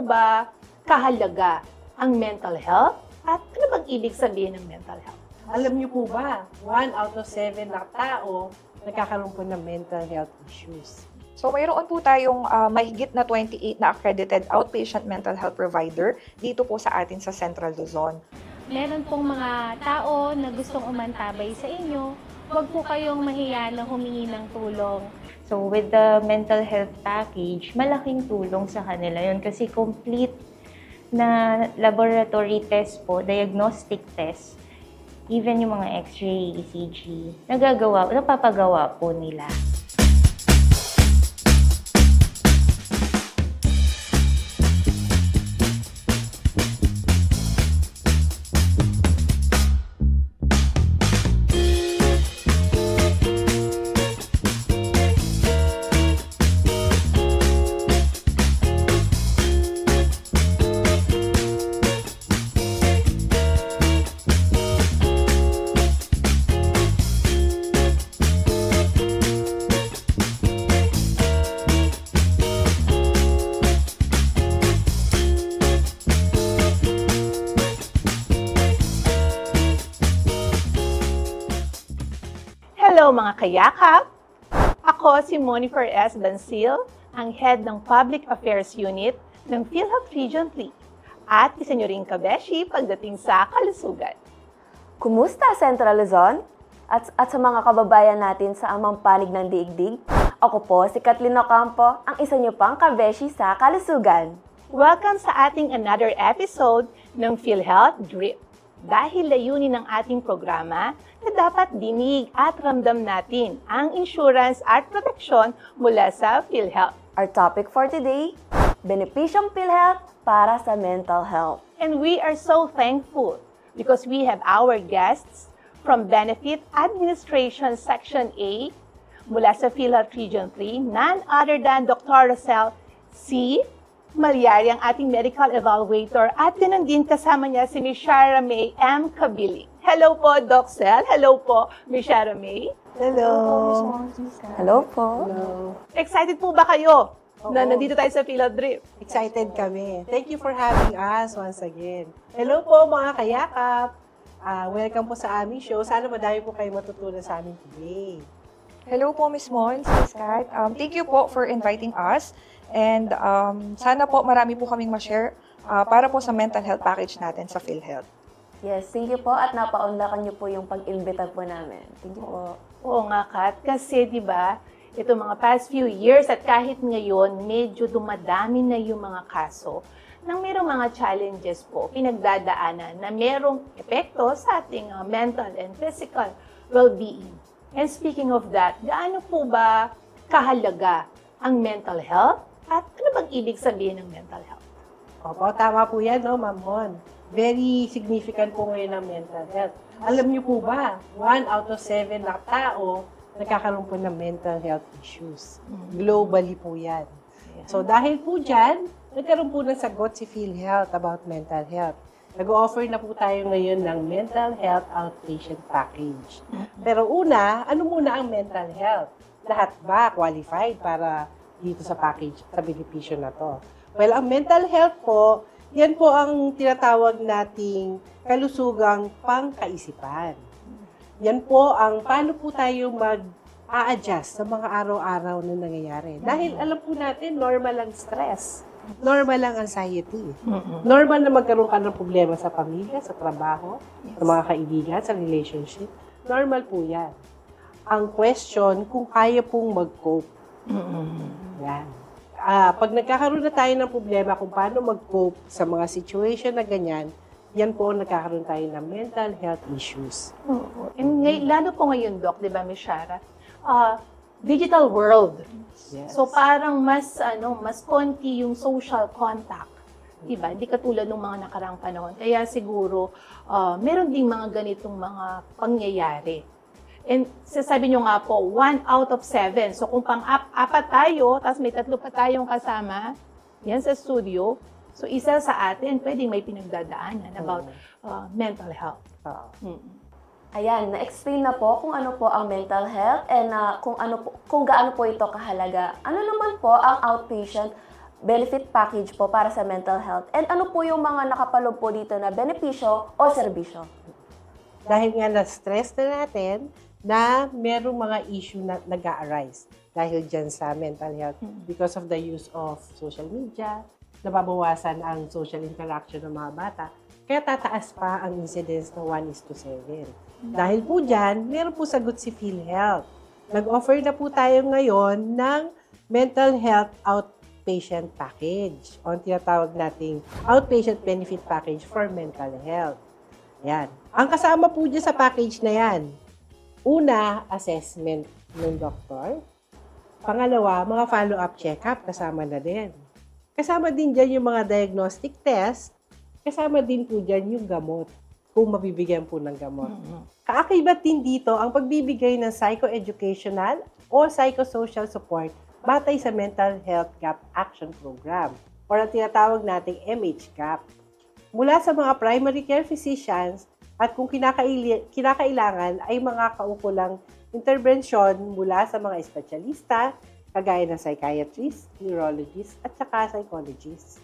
ba kahalaga ang mental health? At ano bang ibig sabihin ng mental health? Alam niyo po ba, 1 out of 7 na tao nagkakaroon po ng mental health issues. So mayroon po tayong mahigit na 28 na accredited outpatient mental health provider dito po sa atin sa Central Luzon. Meron pong mga tao na gustong umantabay sa inyo, huwag po kayong mahiya na humingi ng tulong. So with the mental health package, malaking tulong sa kanila yun kasi complete na laboratory test po, diagnostic test, even yung mga x-ray, ECG, napapagawa po nila. Hello mga kayakap! Ako si Monifer S. Bancil, ang Head ng Public Affairs Unit ng PhilHealth Region 3 at isa nyo ring kabeshi pagdating sa kalusugan. Kumusta Central Luzon? At sa mga kababayan natin sa amang panig ng daigdig? Ako po si Kathleen Ocampo, ang isa nyo pang kabeshi sa kalusugan. Welcome sa ating another episode ng PhilHealth Drip. Dahil layunin ng ating programa na dapat dinig at ramdam natin ang insurance at proteksyon mula sa PhilHealth. Our topic for today, benepisyong PhilHealth para sa mental health. And we are so thankful because we have our guests from Benefit Administration Section A mula sa PhilHealth Region 3, none other than Dr. Rosel C. Malyari, ang ating medical evaluator, at ganun din kasama niya si Ms. Shara May M. Kabiling. Hello po, Doc Sel. Hello po, Ms. Shara May. Hello! Hello po. Hello! Excited po ba kayo na Oo. nandito tayo sa PhilHealth Drip? Excited kami. Thank you for having us once again. Hello po mga kayakap! Welcome po sa aming show. Sana madami po kayo matutunan sa amin today. Hello po Ms. Mons, Ms. Kat. Thank you po for inviting us. And sana po marami po kaming ma-share para po sa mental health package natin sa PhilHealth. Yes, thank you po at napaunlakan niyo po yung pag-imbita po namin. Thank you po. Oo nga, Kat. Kasi, di ba, ito mga past few years at kahit ngayon, medyo dumadami na yung mga kaso ng mayroong mga challenges po, pinagdadaanan na mayroong epekto sa ating mental and physical well-being. And speaking of that, gaano po ba kahalaga ang mental health? At ano bang ibig sabihin ng mental health? Opo, tama po yan, no, Ma'am Mon? Very significant po ngayon ang mental health. Alam niyo po ba, 1 out of 7 na tao nagkakaroon po ng mental health issues. Globally po yan. So dahil po dyan, nagkaroon po ng sagot si PhilHealth about mental health. Nag-o-offer na po tayo ngayon ng mental health outpatient package. Pero una, ano muna ang mental health? Lahat ba qualified para dito sa package, sa benepisyo na to? Well, ang mental health po, yan po ang tinatawag nating kalusugang pangkaisipan. Yan po ang paano po tayo mag-a-adjust sa mga araw-araw na nangyayari. Dahil alam po natin, normal ang stress. Normal ang anxiety. Normal na magkaroon ka ng problema sa pamilya, sa trabaho, sa mga kaibigan, sa relationship. Normal po yan. Ang question, kung kaya pong mag-cope. Yan. Pag nagkakaroon na tayo ng problema kung paano mag-cope sa mga situation na ganyan, yan po nagkakaroon tayo ng mental health issues. And lalo po ngayon, Doc, di ba, Ms. Shara? Digital world. Yes. So parang mas konti yung social contact. Diba? Hindi katulad ng mga nakarang panahon. Kaya siguro, meron ding mga ganitong mga pangyayari. And sasabi nyo nga po, 1 out of 7. So kung pang-apat tayo, tapos may 3 pa tayong kasama, yan sa studio, so isa sa atin, pwedeng may pinagdadaanan about mental health. Ayan, na-explain na po kung ano po ang mental health and kung gaano po ito kahalaga. Ano naman po ang outpatient benefit package po para sa mental health? And ano po yung mga nakapaloob po dito na benepisyo o serbisyo? Dahil nga na-stress na natin na merong mga issue na nag-a-arise dahil dyan sa mental health because of the use of social media, nababawasan ang social interaction ng mga bata, kaya tataas pa ang incidence ng 1:7. Dahil po dyan, meron po sagot si PhilHealth. Nag-offer na po tayo ngayon ng mental health outpatient package o ang tinatawag nating outpatient benefit package for mental health. Yan. Ang kasama po dyan sa package na yan, una, assessment ng doktor. Pangalawa, mga follow-up check-up kasama na din. Kasama din dyan yung mga diagnostic test. Kasama din po dyan yung gamot, kung mabibigyan po ng gamot. Kaakibat din dito ang pagbibigay ng psychoeducational o psychosocial support batay sa Mental Health Gap Action Program o ang tinatawag nating MHGAP. Mula sa mga primary care physicians at kung kinakailangan ay mga kaukulang intervensyon mula sa mga espesyalista, kagaya ng psychiatrist, neurologist, at saka psychologist.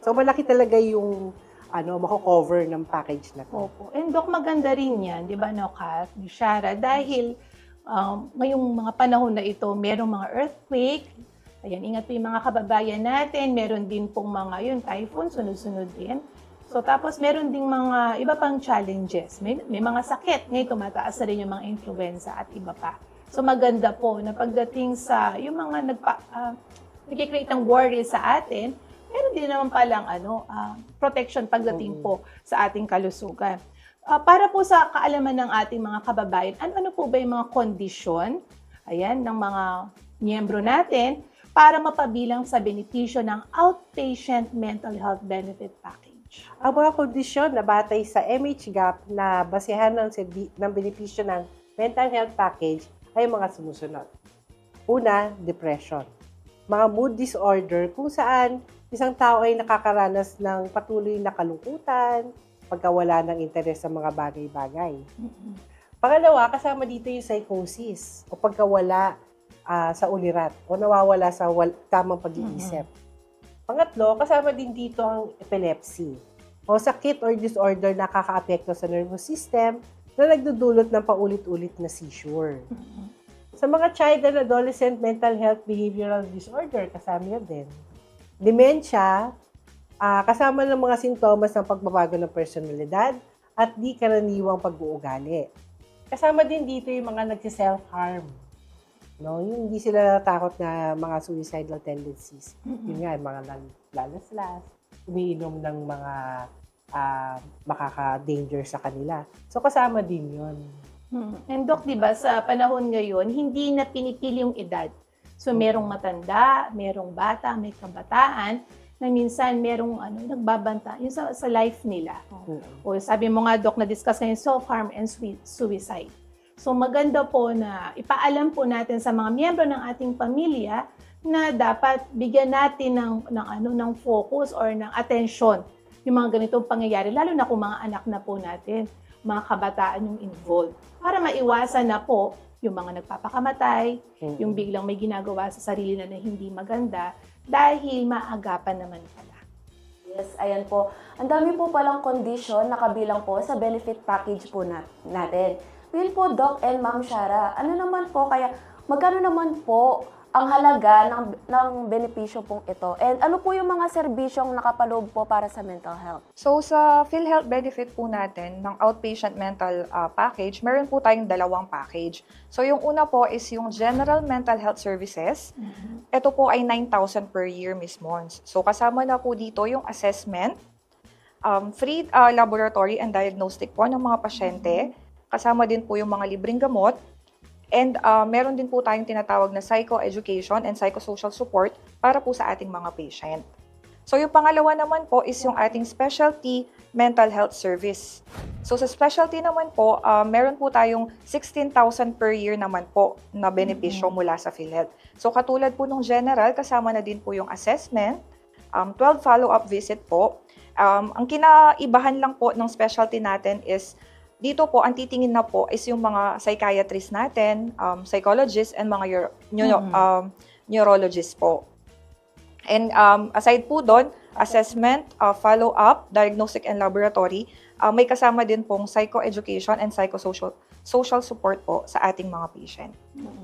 So, malaki talaga yung mako-cover ng package na to. Opo. And Doc, maganda rin yan, di ba, no, Kat, ni Shara, dahil ngayong mga panahon na ito, merong mga earthquake, ayan, ingat po yung mga kababayan natin, meron din pong mga typhoon, sunod-sunod din. So, tapos meron ding mga iba pang challenges. May mga sakit. Ngayon, tumataas na rin yung mga influenza at iba pa. So, maganda po na pagdating sa yung mga nag-create ng worry sa atin, meron din naman palang protection pagdating po sa ating kalusugan. Para po sa kaalaman ng ating mga kababayan, ano po ba yung mga kondisyon ng mga miyembro natin para mapabilang sa benepisyo ng outpatient mental health benefit package? Ang mga kondisyon na batay sa MHGAP na basehan ng benepisyo ng mental health package ay mga sumusunod. Una, depression. Mga mood disorder kung saan isang tao ay nakakaranas ng patuloy na kalungkutan, pagkawala ng interes sa mga bagay-bagay. Pangalawa, kasama dito yung psychosis o pagkawala sa ulirat o nawawala sa tamang pag-iisip. Pangatlo, kasama din dito ang epilepsy o sakit or disorder na nakakaapekto sa nervous system na nagdudulot ng paulit-ulit na seizure. Sa mga child and adolescent mental health behavioral disorder, kasama yan din. Dementia, kasama ng mga sintomas ng pagbabago ng personalidad at di karaniwang pag-uugali. Kasama din dito yung mga nagsi-self-harm. No, yung hindi sila natatakot na mga suicidal tendencies. Yun nga, mga lalaslas, umiinom ng mga makaka-danger sa kanila. So, kasama din yun. And Doc, di ba, sa panahon ngayon, hindi na pinipili yung edad. So, merong matanda, merong bata, may kabataan, na minsan merong nagbabanta yung sa life nila. O sabi mo nga, Doc, na-discuss ngayon self-harm and suicide. So, maganda po na ipaalam po natin sa mga miyembro ng ating pamilya na dapat bigyan natin ng focus or ng atensyon yung mga ganitong pangyayari, lalo na kung mga anak na po natin, mga kabataan yung involved. Para maiwasan na po yung mga nagpapakamatay, yung biglang may ginagawa sa sarili na hindi maganda, dahil maagapan naman pala. Yes, ayan po. Ang dami po palang kondisyon na kabilang po sa benefit package po natin. Feel po, Doc and Ma'am Shara, magkano naman po ang halaga ng benepisyo pong ito? And ano po yung mga serbisyong nakapaloob po para sa mental health? So, sa PhilHealth benefit po natin ng outpatient mental package, meron po tayong dalawang package. So, yung una po is yung General Mental Health Services. Ito po ay 9,000 per year, Ms. Mons. So, kasama na po dito yung assessment, free laboratory and diagnostic po ng mga pasyente. Kasama din po yung mga libreng gamot. And meron din po tayong tinatawag na psychoeducation and psychosocial support para po sa ating mga patient. So yung pangalawa naman po is yung ating specialty mental health service. So sa specialty naman po, meron po tayong 16,000 per year naman po na benepisyo mula sa PhilHealth. So katulad po nung general, kasama na din po yung assessment, 12 follow-up visit po. Ang kinaibahan lang po ng specialty natin is dito po, ang titingin na po is yung mga psychiatrist natin, psychologists, and mga neurologists po. And aside po doon, assessment, follow-up, diagnostic and laboratory, may kasama din pong psychoeducation and social support po sa ating mga patient.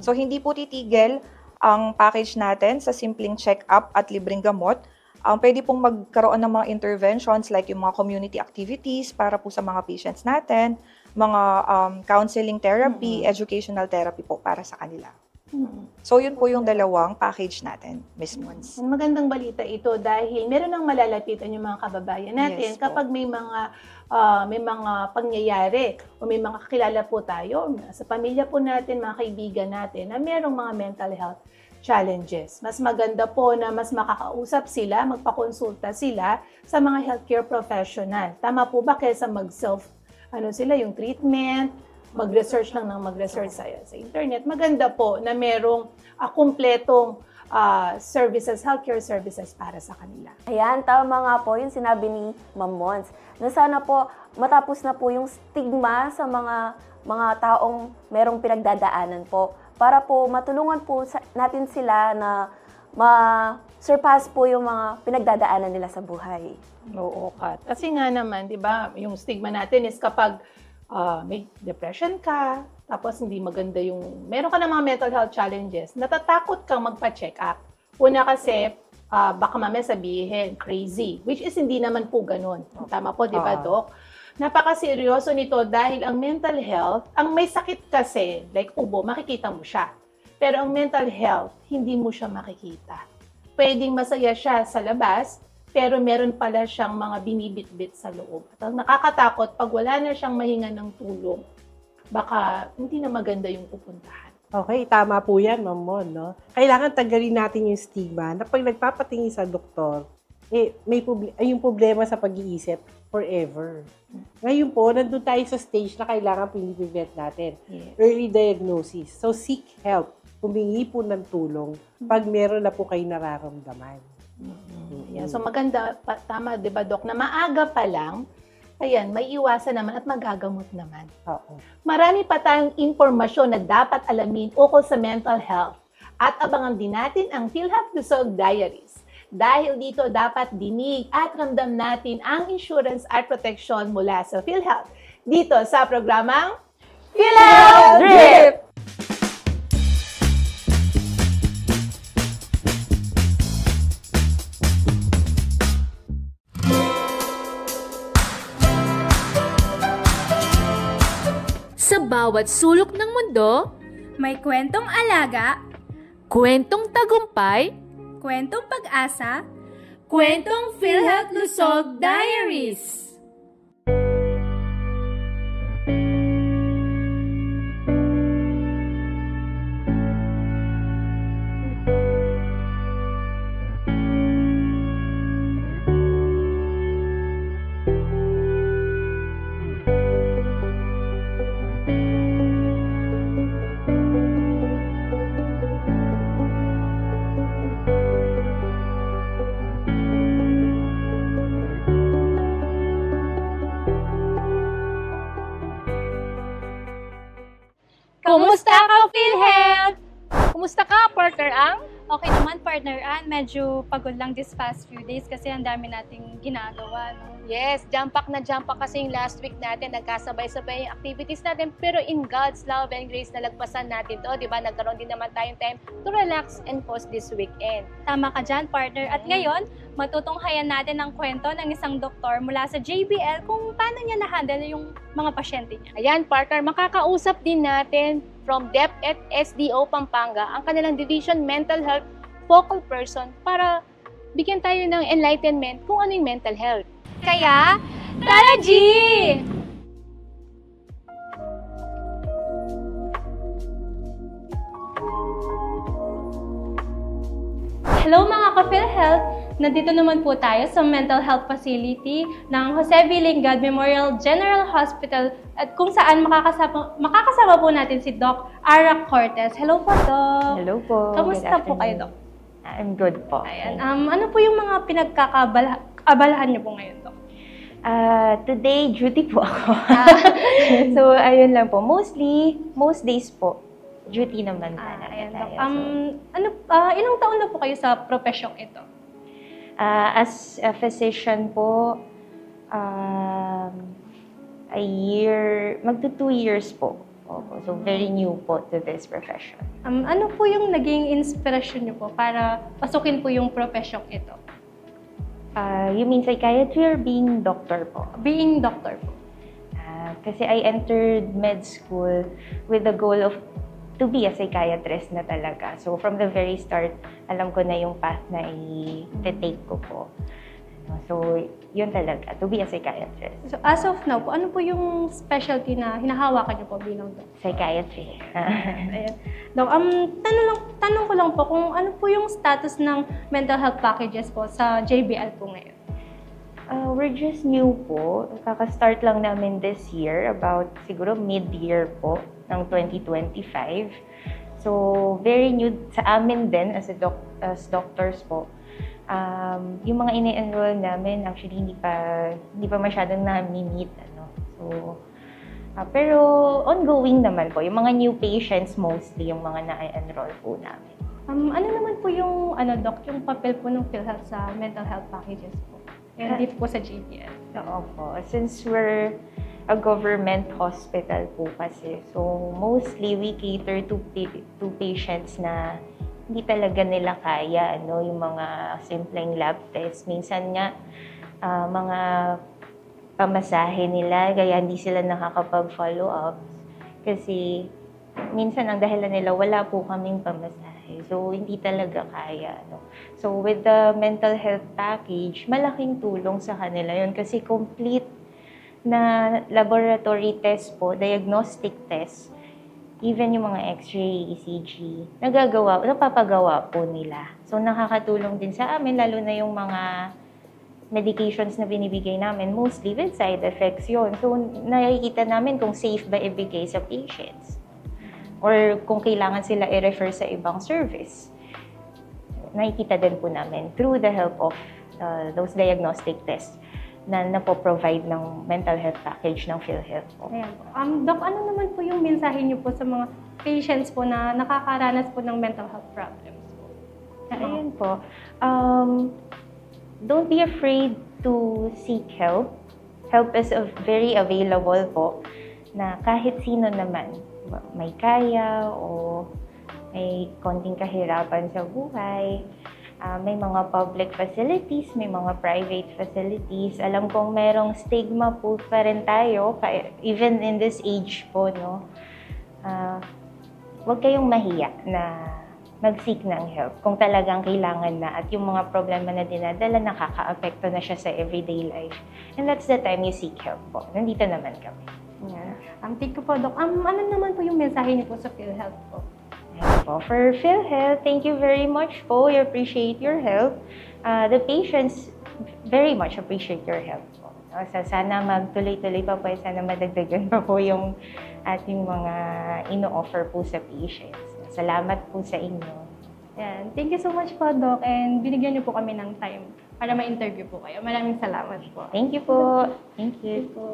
So hindi po titigil ang package natin sa simpleng check-up at libreng gamot. Pwede pong magkaroon ng mga interventions like yung mga community activities para po sa mga patients natin, mga counseling therapy, educational therapy po para sa kanila. So, yun po yung dalawang package natin, Ms. Mons. Magandang balita ito dahil meron nang malalapitan yung mga kababayan natin Yes, kapag may mga pangyayari o may mga kakilala po tayo sa pamilya po natin, mga kaibigan natin na merong mga mental health challenges. Mas maganda po na mas makakausap sila, magpakonsulta sila sa mga healthcare professional. Tama po ba kaysa yung treatment, mag-research lang ng mag-research sa internet. Maganda po na merong kumpletong healthcare services para sa kanila. Ayan, tama nga po yung sinabi ni Ma'am Mons. Na sana po matapos na po yung stigma sa mga taong merong pinagdadaanan po para po matulungan po natin sila na ma-surpass po yung mga pinagdadaanan nila sa buhay. Oo, Kat. Kasi nga naman, di ba, yung stigma natin is kapag may depression ka, tapos hindi maganda meron ka ng mga mental health challenges, natatakot kang magpa-check up. Una kasi, baka mamaya sabihin, crazy, which is hindi naman po ganun. Tama po, di ba, Doc? Napakaseryoso nito dahil ang mental health, ang may sakit kasi, like ubo, makikita mo siya. Pero ang mental health, hindi mo siya makikita. Pwedeng masaya siya sa labas, pero meron pala siyang mga binibitbit sa loob. At ang nakakatakot, pag wala na siyang mahinga ng tulong, baka hindi na maganda yung pupuntahan. Okay, tama po yan, Ma'am Mon, no? Kailangan tanggalin natin yung stigma na pag nagpapatingin sa doktor, yung problema sa pag-iisip forever. Ngayon po, nandun tayo sa stage na kailangan pinipivent natin. Yes. Early diagnosis. So, seek help. Humingi po ng tulong pag meron na po kayo nararamdaman. Yan. So maganda, tama, di ba, Doc, na maaga pa lang, ayan, may iwasan naman at magagamot naman. Oo. Marami pa tayong impormasyon na dapat alamin ukol sa mental health at abangan din natin ang PhilHealth Lusog Diaries. Dahil dito dapat dinig at ramdam natin ang insurance at protection mula sa PhilHealth. Dito sa programang PhilHealth Drip! Sa bawat sulok ng mundo, may kwentong alaga, kwentong tagumpay, kwentong pag-asa, kwentong PhilHealth Lusog Diaries. Kumusta ka, PhilHealth? Kumusta ka, partner Ang? Okay naman, partner Ann. Medyo pagod lang this past few days kasi ang dami nating ginagawa, no? Yes, jump pack kasi yung last week natin, nagkasabay-sabay yung activities natin, pero in God's love and grace, nalagpasan natin to, di ba? Nagkaroon din naman tayong time to relax and pause this weekend. Tama ka dyan, partner. At ngayon, matutunghayan natin ang kwento ng isang doktor mula sa JBL kung paano niya na-handle yung mga pasyente niya. Ayan, partner, makakausap din natin from DepEd SDO Pampanga, ang kanilang Division Mental Health Focal Person para bigyan tayo ng enlightenment kung ano yung mental health. Kaya, tara G! Hello mga ka-PhilHealth! Nandito naman po tayo sa mental health facility ng Jose V. Lingad Memorial General Hospital at kung saan makakasama po natin si Doc Ara Cortez. Hello po, Doc! Hello po. Kamusta po kayo, Doc? I'm good po. Ayan. Ano po yung mga pinagkakabalahan niyo po ngayon, Doc? Today, duty po ako. So, ayun lang po. Most days po, duty naman talaga Ayan, tayo. Doc. Ilang taon na po kayo sa profesyong ito? As a physician po, a year, magto 2 years po. Opo. So, very new po to this profession. Ano po yung naging inspirasyon niyo po para pasukin po yung profession ito? You mean psychiatry or being doctor po? Being doctor po. Kasi I entered med school with the goal of to be a psychiatrist na talaga. So, from the very start, alam ko na yung path na i-take ko po. So, yun talaga, to be a psychiatrist. So, as of now po, ano po yung specialty na hinahawakan niyo po bilang doctor? Psychiatry. Ayan. Doc, tanong ko lang po kung ano po yung status ng mental health packages po sa JBL po ngayon? We're just new po. Kaka-start lang namin this year, about siguro mid-year po ng 2025. So, very new sa amin din as doctors po. Yung mga ini-enroll namin, actually, hindi pa masyadong na-meet. So, pero ongoing naman po. Yung mga new patients mostly, yung mga na-enroll po namin. Ano naman po yung, Doc, yung papel po ng PhilHealth sa mental health packages po? And dito po sa JBL. Oo po. Since we're a government hospital po kasi, so mostly we cater to patients na hindi talaga nila kaya, yung mga simpleng lab tests. Minsan nga, mga pamasahe nila, kaya hindi sila nakakapag-follow up. Kasi minsan ang dahilan nila, wala po kaming pamasahe. So, hindi talaga kaya. So, with the mental health package, malaking tulong sa kanila yun kasi complete na laboratory test po, diagnostic test, even yung mga X-ray, ECG, napapagawa po nila. So, nakakatulong din sa amin, lalo na yung mga medications na binibigay namin, mostly with side effects yun. So, nakikita namin kung safe ba ibigay sa patients. Or kung kailangan sila i-refer sa ibang service. Nakikita din po namin through the help of those diagnostic tests na napo-provide ng mental health package ng PhilHealth po. Ayan po. Doc, ano naman po yung mensahe niyo po sa mga patients po na nakakaranas po ng mental health problems po? Ayan po. Don't be afraid to seek help. Help is very available po na kahit sino naman may kaya o may konting kahirapan sa buhay. May mga public facilities, may mga private facilities. Alam kong merong stigma po pa rin tayo, even in this age po, no? Huwag kayong mahiya na mag-seek ng help kung talagang kailangan na at yung mga problema na dinadala, nakaka-apekto na siya sa everyday life. And that's the time you seek help po. Nandito naman kami. Yeah. Thank you po, Doc. Ano naman po yung mensahe niyo po sa PhilHealth po? For PhilHealth, thank you very much po. We appreciate your help. The patients very much appreciate your help po. Sana magtuloy-tuloy pa po, sana madagdagan pa po yung ating mga ino-offer po sa patients. Salamat po sa inyo. Yan. Thank you so much po, Doc. And binigyan niyo po kami ng time para ma-interview po kayo. Maraming salamat po. Thank you po. Thank you. Thank you po.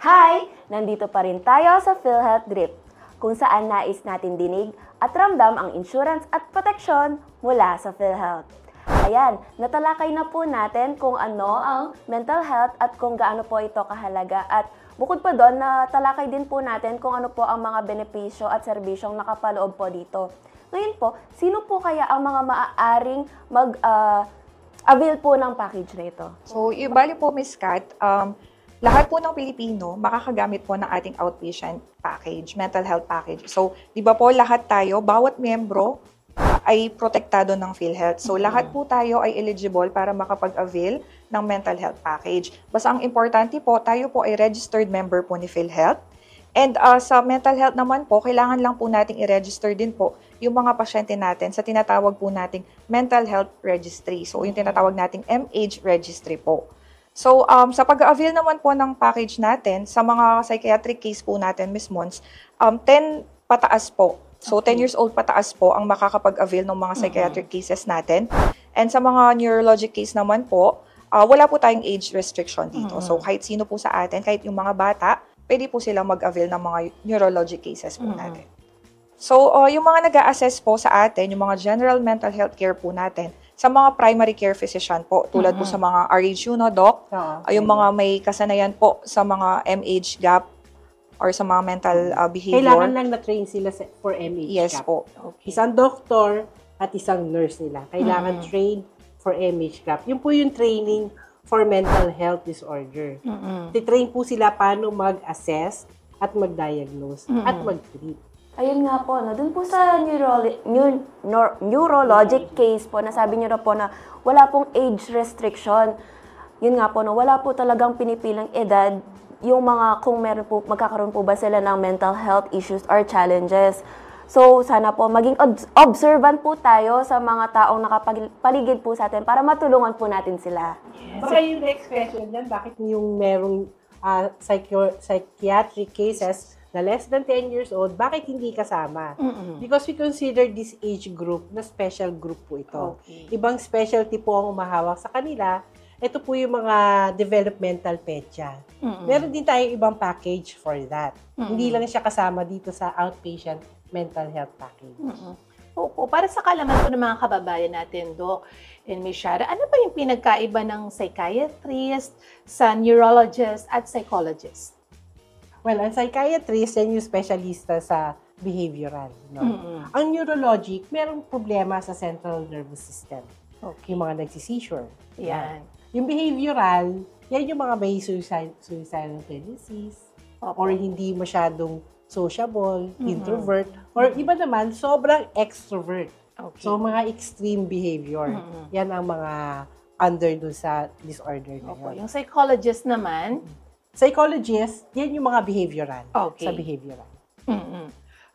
Hi! Nandito pa rin tayo sa PhilHealth Drip, kung saan nais natin dinig at ramdam ang insurance at proteksyon mula sa PhilHealth. Ayan, natalakay na po natin kung ano ang mental health at kung gaano po ito kahalaga. At bukod pa doon, natalakay din po natin kung ano po ang mga benepisyo at serbisyong nakapaloob po dito. Ngayon po, sino po kaya ang mga maaaring mag-avail po ng package na ito? So, bali po, Ms. Kat, lahat po ng Pilipino makakagamit po ng ating outpatient package, mental health package. So, di ba po lahat tayo, bawat miyembro ay protektado ng PhilHealth. So, lahat po tayo ay eligible para makapag-avail ng mental health package. Basta ang importante po, tayo po ay registered member po ni PhilHealth. And sa mental health naman po, kailangan lang po nating i-register din po yung mga pasyente natin sa tinatawag po nating mental health registry. So, yung tinatawag nating MH registry po. So, sa pag-avail naman po ng package natin, sa mga psychiatric case po natin, Ms. Mons, 10 pataas po. So, 10 years old pataas po ang makakapag-avail ng mga psychiatric cases natin. And sa mga neurologic case naman po, wala po tayong age restriction dito. So, kahit sino po sa atin, kahit yung mga bata, pwede po sila mag-avail ng mga neurologic cases po natin. So, yung mga nag-a-assess po sa atin, yung mga general mental health care po natin, sa mga primary care physician po, tulad po sa mga RHU, no, Doc? Yung mga may kasanayan po sa mga MH gap or sa mga mental behavior. Kailangan lang na-train sila for MH Yes gap. po. Isang doktor at isang nurse nila. Kailangan train for MH gap. Yun po yung training for mental health disorder. Titrain po sila paano mag-assess at mag-diagnose at mag-treat. Ayun nga po, no? Dun po sa neurologic case po, nasabi niyo na po na wala pong age restriction. Yun nga po, no? Wala po talagang pinipilang edad yung mga, kung meron po, magkakaroon po ba sila ng mental health issues or challenges. So, sana po, maging observant po tayo sa mga taong nakapaligid po sa atin para matulungan po natin sila. Baka yung next question dyan, bakit yung merong psychiatric cases na less than 10 years old, bakit hindi kasama? Because we consider this age group na special group po ito. Ibang specialty po ang umahawak sa kanila. Ito po yung mga developmental pedya. Meron din tayong ibang package for that. Hindi lang siya kasama dito sa outpatient mental health package. Opo, para sa kalaman po ng mga kababayan natin, Doc and Ms. Shara, ano ba yung pinagkaiba ng psychiatrist sa neurologist at psychologist? Well, ang psychiatrist, yan yung specialista sa behavioral. No? Ang neurologic, merong problema sa central nervous system. Yung mga nagsiseizure. Yan. Yung behavioral, yan yung mga may suicidal tendencies, or hindi masyadong sociable, introvert, or iba naman, sobrang extrovert. So, mga extreme behavior. Yan ang mga under dun sa disorder na yun. Yung psychologist naman, psychologist, yan yung mga behavioral. Sa behavioral.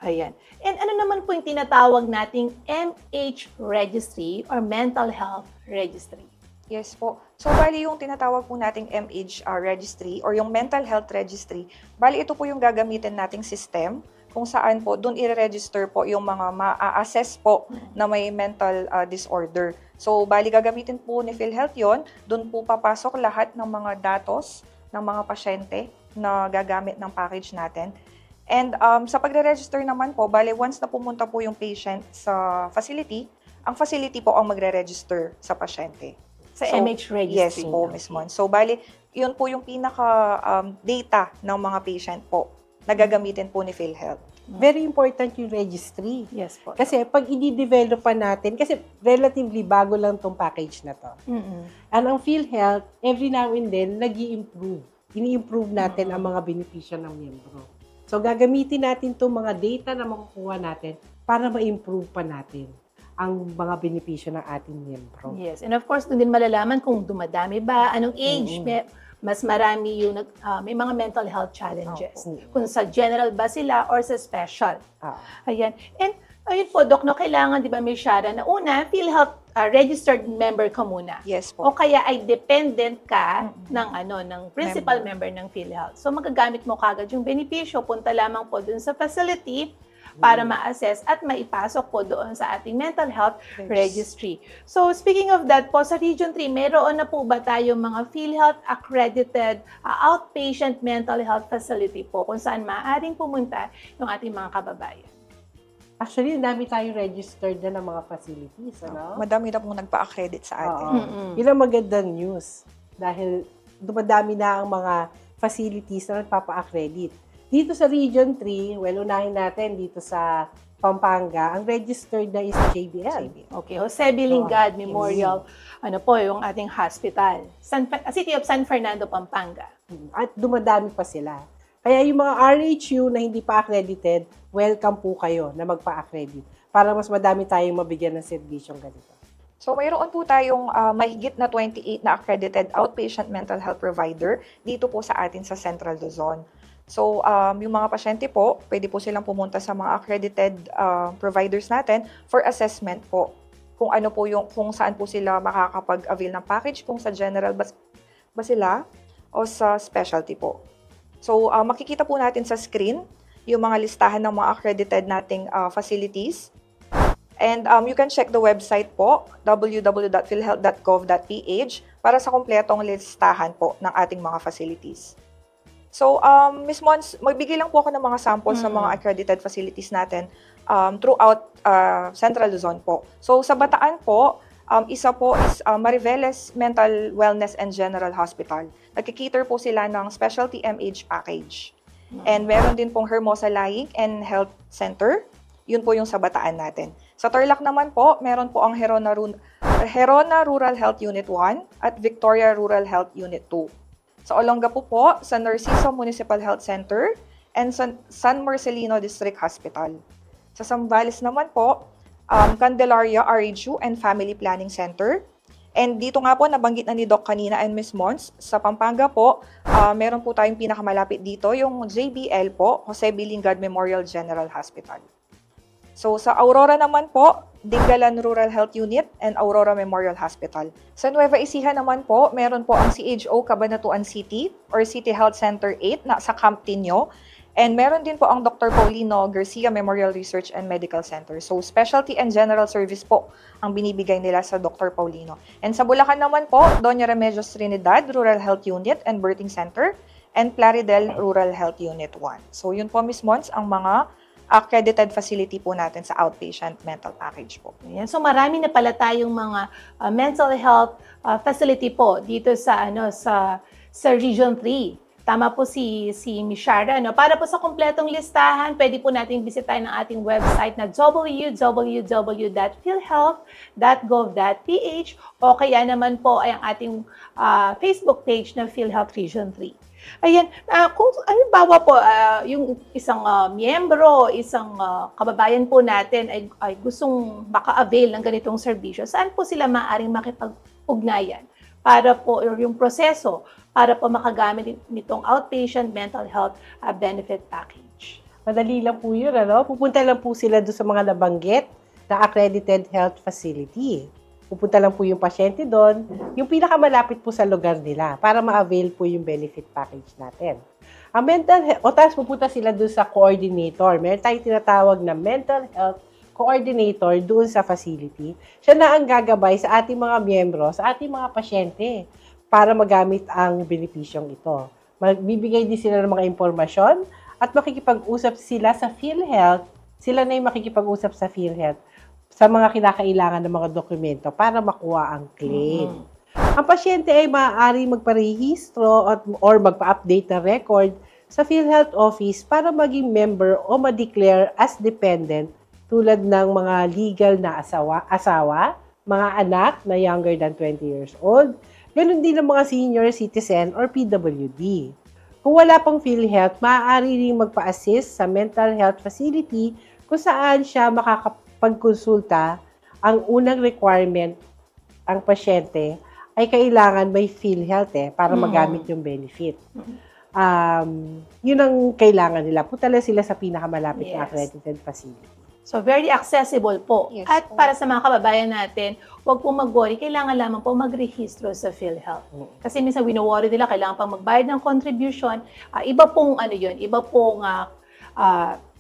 Ayan. And ano naman po yung tinatawag nating MH registry or mental health registry? Yes po. So, bali yung tinatawag po nating MH registry or yung mental health registry, bali ito po yung gagamitin nating system kung saan po doon i-register po yung mga ma-assess po na may mental disorder. So, bali gagamitin po ni PhilHealth yon, doon po papasok lahat ng mga datos ng mga pasyente na gagamit ng package natin. And sa pagre-register naman po, bali once na pumunta po yung patient sa facility, ang facility po ang magre-register sa pasyente. Sa MH registry. Yes po, Ms. Mon. So, bali, yun po yung pinaka-data ng mga patient po na gagamitin po ni PhilHealth. Very important yung registry. Yes po. Kasi pag i-develop pa natin, kasi relatively bago lang tong package na to. And ang PhilHealth, every now and then, nag-i-improve. Ini-improve natin ang mga benepisyo ng miyembro. So, gagamitin natin itong mga data na makukuha natin para ma-improve pa natin ang mga benepisyo ng ating miyembro. Yes. And of course, doon din malalaman kung dumadami ba, anong age, mas marami yung may mga mental health challenges. Kung sa general ba sila or sa special. Ayan. And ayun po, Doc, no, kailangan, di ba, Ms. Shara, na una, PhilHealth registered member ka muna. Yes po. O kaya ay dependent ka ng principal member ng PhilHealth. So, magagamit mo kagad yung benepisyo, punta lamang po dun sa facility para ma-assess at maipasok po doon sa ating mental health registry. So, speaking of that po, sa Region 3, mayroon na po ba tayong mga PhilHealth accredited outpatient mental health facility po kung saan maaaring pumunta yung ating mga kababayan? Actually, dami tayong registered na ng mga facilities. Ano? Madami na pong nagpa-accredit sa atin. Yun ang magandang news. Dahil dumadami na ang mga facilities na nagpapa-accredit. Dito sa Region 3, well, unahin natin dito sa Pampanga, ang registered na is JBL. Okay, Jose B. Lingad Memorial, yung ating hospital. City of San Fernando, Pampanga. At dumadami pa sila. Kaya yung mga RHU na hindi pa accredited, welcome po kayo na magpa-accredit para mas madami tayong mabigyan ng serbisyong ganito. So, mayroon po tayong mahigit na 28 na accredited outpatient mental health provider dito po sa atin sa Central Luzon. So, yung mga pasyente po, pwede po silang pumunta sa mga accredited providers natin for assessment po. Kung ano po kung saan po sila makakapag-avail ng package, kung sa general ba sila o sa specialty po. So, makikita po natin sa screen yung mga listahan ng mga accredited nating facilities. And you can check the website po, www.philhealth.gov.ph para sa kompletong listahan po ng ating mga facilities. So, Ms. Mons, magbigay lang po ako ng mga samples ng mga accredited facilities natin throughout Central Luzon po. So, sa Bataan po, isa po is Mariveles Mental Wellness and General Hospital. Nagkikater po sila ng specialty MH package. And meron din pong Hermosa Laing and Health Center. Yun po yung sa Bataan natin. Sa Tarlac naman po, meron po ang Herona Rural Health Unit 1 at Victoria Rural Health Unit 2. Sa Olongapo po, sa Narciso Municipal Health Center and San Marcelino District Hospital. Sa Zambales naman po, Candelaria RHU and Family Planning Center. And dito nga po, nabanggit na ni Doc kanina and Ms. Mons, sa Pampanga po, meron po tayong pinakamalapit dito, yung JBL po, Jose B. Lingad Memorial General Hospital. So sa Aurora naman po, Dingalan Rural Health Unit and Aurora Memorial Hospital. Sa Nueva Ecija naman po, meron po ang CHO Cabanatuan City or City Health Center 8 na sa Camp Tinio. And meron din po ang Dr. Paulino Garcia Memorial Research and Medical Center. So specialty and general service po ang binibigay nila sa Dr. Paulino. And sa Bulacan naman po, Doña Remedios Trinidad Rural Health Unit and Birthing Center and Plaridel Rural Health Unit 1. So yun po, Ms. Mons, ang mga accredited facility po natin sa outpatient mental package po. Ayan. So marami na pala tayong mga mental health facility po dito sa sa Region 3. Tama po si Ms. Shara, no? Para po sa kumpletong listahan, pwede po nating bisitahin ang ating website na www.philhealth.gov.ph o kaya naman po ay ang ating Facebook page na PhilHealth Region 3. Ayan, kung halimbawa po yung isang miyembro, isang kababayan po natin ay gustong maka-avail ng ganitong serbisyo, saan po sila maaaring makipag-ugnayan para po yung proseso para po makagamit nitong outpatient mental health benefit package? Madali lang po yun, ano? Pupunta lang po sila doon sa mga nabanggit na accredited health facility. Pupunta lang po yung pasyente doon, yung pinakamalapit po sa lugar nila para ma-avail po yung benefit package natin. Ang mental health, tapos pupunta sila doon sa coordinator. Meron tayong tinatawag na mental health coordinator doon sa facility. Siya na ang gagabay sa ating mga miyembro, sa ating mga pasyente para magamit ang benepisyong ito. Magbibigay din sila ng mga impormasyon at makikipag-usap sila sa PhilHealth. Sila na yung makikipag-usap sa PhilHealth sa mga kinakailangan ng mga dokumento para makuha ang claim. Ang pasyente ay maaari magparehistro or magpa-update ng record sa PhilHealth office para maging member o ma-declare as dependent tulad ng mga legal na asawa, mga anak na younger than 20 years old, ganun din ang mga senior citizen or PWD. Kung wala pang PhilHealth, maaari rin magpa-assist sa mental health facility kung saan siya makakapagkonsulta. Ang unang requirement ang pasyente ay kailangan may PhilHealth para magamit yung benefit. Yun ang kailangan nila. Punta lang sila sa pinakamalapit na accredited facility. So, very accessible po. Yes, At para sa mga kababayan natin, huwag po mag-worry, kailangan lamang po magrehistro sa PhilHealth. Kasi minsan wino-worry nila, kailangan pang magbayad ng contribution. Iba pong iba pong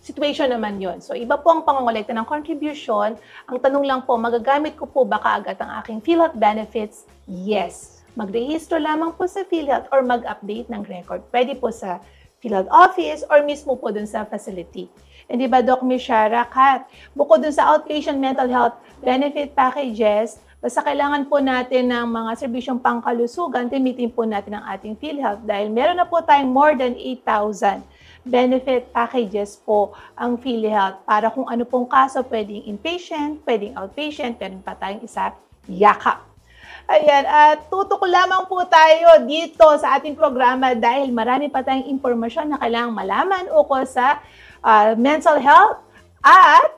situation naman yon. So, iba po ang pangongolekta ng contribution. Ang tanong lang po, magagamit ko po ba kaagad ang aking PhilHealth benefits? Yes. Magrehistro lamang po sa PhilHealth or mag-update ng record. Pwede po sa PhilHealth office or mismo po dun sa facility. Hindi ba, Doc Ms. Shara, Kat, bukod dun sa outpatient mental health benefit packages, basta kailangan po natin ng mga serbisyong pangkalusugan, gamitin po natin ang ating PhilHealth dahil meron na po tayong more than 8,000 benefit packages po ang PhilHealth para kung ano pong kaso, pwedeng inpatient, pwedeng outpatient, meron pa tayong isa, yakap. Ayan, at tutok lamang po tayo dito sa ating programa dahil marami pa tayong impormasyon na kailangang malaman ukol sa mental health at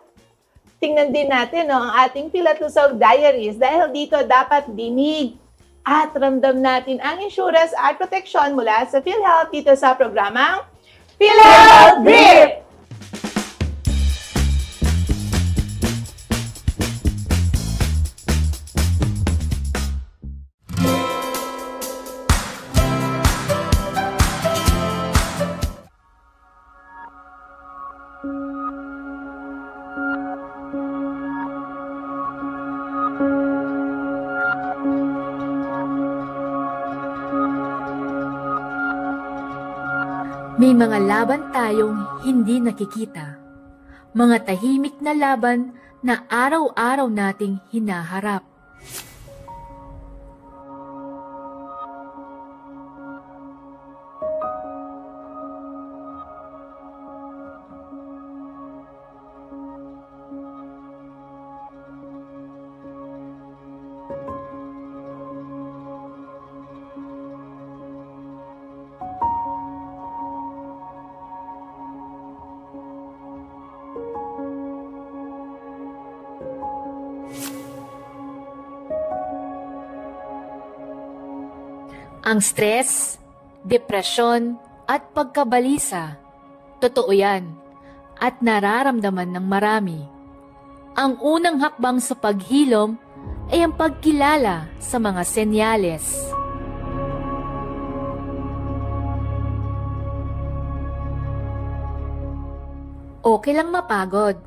tingnan din natin ang ating Pilatlusog Diaries dahil dito dapat dinig at ramdam natin ang insurance at protection mula sa PhilHealth dito sa programang PhilHealth Brief! May mga laban tayong hindi nakikita. Mga tahimik na laban na araw-araw nating hinaharap. Ang stress, depresyon, at pagkabalisa, totoo yan at nararamdaman ng marami. Ang unang hakbang sa paghilom ay ang pagkilala sa mga senyales. Okay lang mapagod.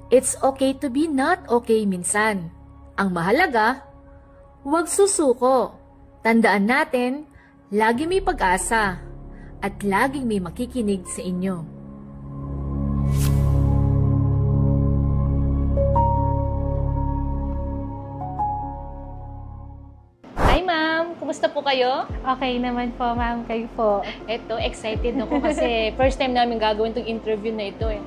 It's okay to be not okay minsan. Ang mahalaga, huwag susuko. Tandaan natin, lagi may pag-asa at laging may makikinig sa inyo. Hi ma'am, kumusta po kayo? Okay naman po, ma'am. Kayo po. Eto, excited ako kasi first time namin gagawin itong interview na ito eh.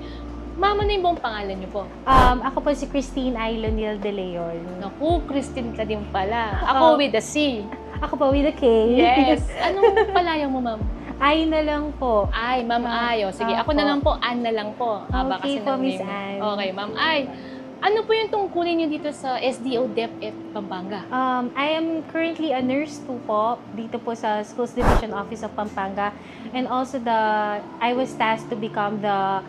Ma'am, ano yung buong pangalan niyo po? Ako po si Christine Ailonil de Leon. Naku, Christine ka din pala. Ako with a C. Ako po with a K. Yes. Anong palayang mo, ma'am? Ay na lang po. Ay, Ma'am Ay. O, sige, ako na lang po. Ann na lang po. Haba Okay kasi po, ng Miss name. Ann. Okay, Ma'am Ay. Ano po yung tungkulin niyo dito sa SDO DepEd Pampanga? I am currently a nurse too po, dito po sa Schools Division Office of Pampanga. And also I was tasked to become the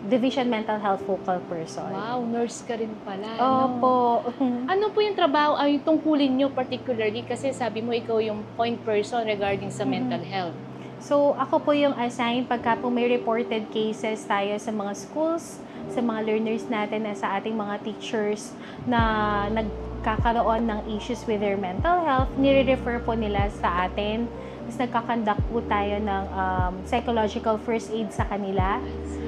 Division Mental Health Focal Person. Wow, nurse ka rin pala. Opo. Ano po yung trabaho, ay tungkulin niyo particularly? Kasi sabi mo ikaw yung point person regarding sa mental health. So, ako po yung assigned pagka po may reported cases tayo sa mga schools, sa mga learners natin, sa ating mga teachers na nagkakaroon ng issues with their mental health, nire-refer po nila sa atin. Tapos nagkakandak po tayo ng psychological first aid sa kanila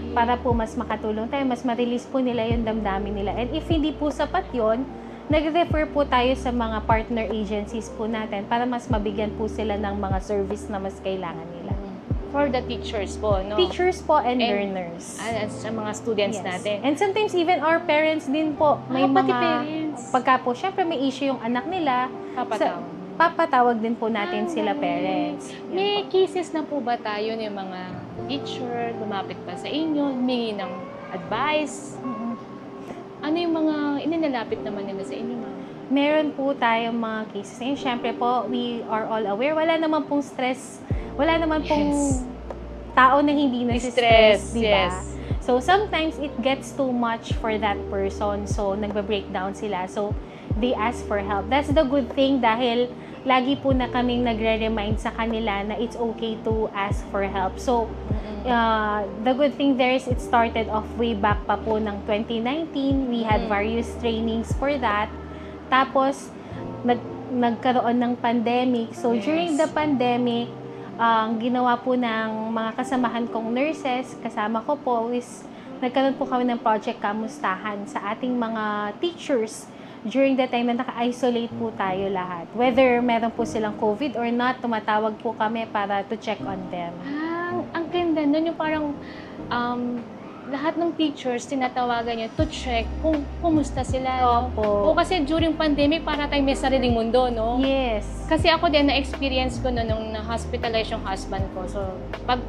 para po mas makatulong tayo, mas ma-release po nila yung damdamin nila. And if hindi po sapat yun, nag-refer po tayo sa mga partner agencies po natin para mas mabigyan po sila ng mga service na mas kailangan nila. For the teachers po, no? Teachers po and learners. Sa mga students natin. And sometimes even our parents din po. May pati mga, parents. Pagka po, syempre may issue yung anak nila. Papatawag din po natin sila parents. May cases na po ba tayo ng mga teacher, lumapit pa sa inyo, humingi ng advice? Ano yung mga ininalapit naman nila sa inyo, ma'am? Meron po tayong mga cases. And syempre po, we are all aware. Wala naman pong stress. Wala naman pong tao na hindi na-stress, di ba? Yes. So, sometimes it gets too much for that person. So, nagbe-breakdown sila. So, they ask for help. That's the good thing dahil lagi po na kaming nagre-remind sa kanila na it's okay to ask for help. So, the good thing there is it started off way back pa po ng 2019. We had various trainings for that. Tapos, nagkaroon ng pandemic. So, during the pandemic, ang ginawa po ng mga kasamahan kong nurses, kasama ko po, is nagkaroon po kami ng project kamustahan sa ating mga teachers during the time na naka-isolate po tayo lahat. Whether meron po silang COVID or not, tumatawag po kami para to check on them. Ang ganda nun yung parang lahat ng teachers tinatawagan niya to check kung kumusta sila. Opo. O kasi during pandemic, para tayong may sariling mundo, no? Yes. Kasi ako din, na-experience ko nung na-hospitalize yung husband ko. So, pag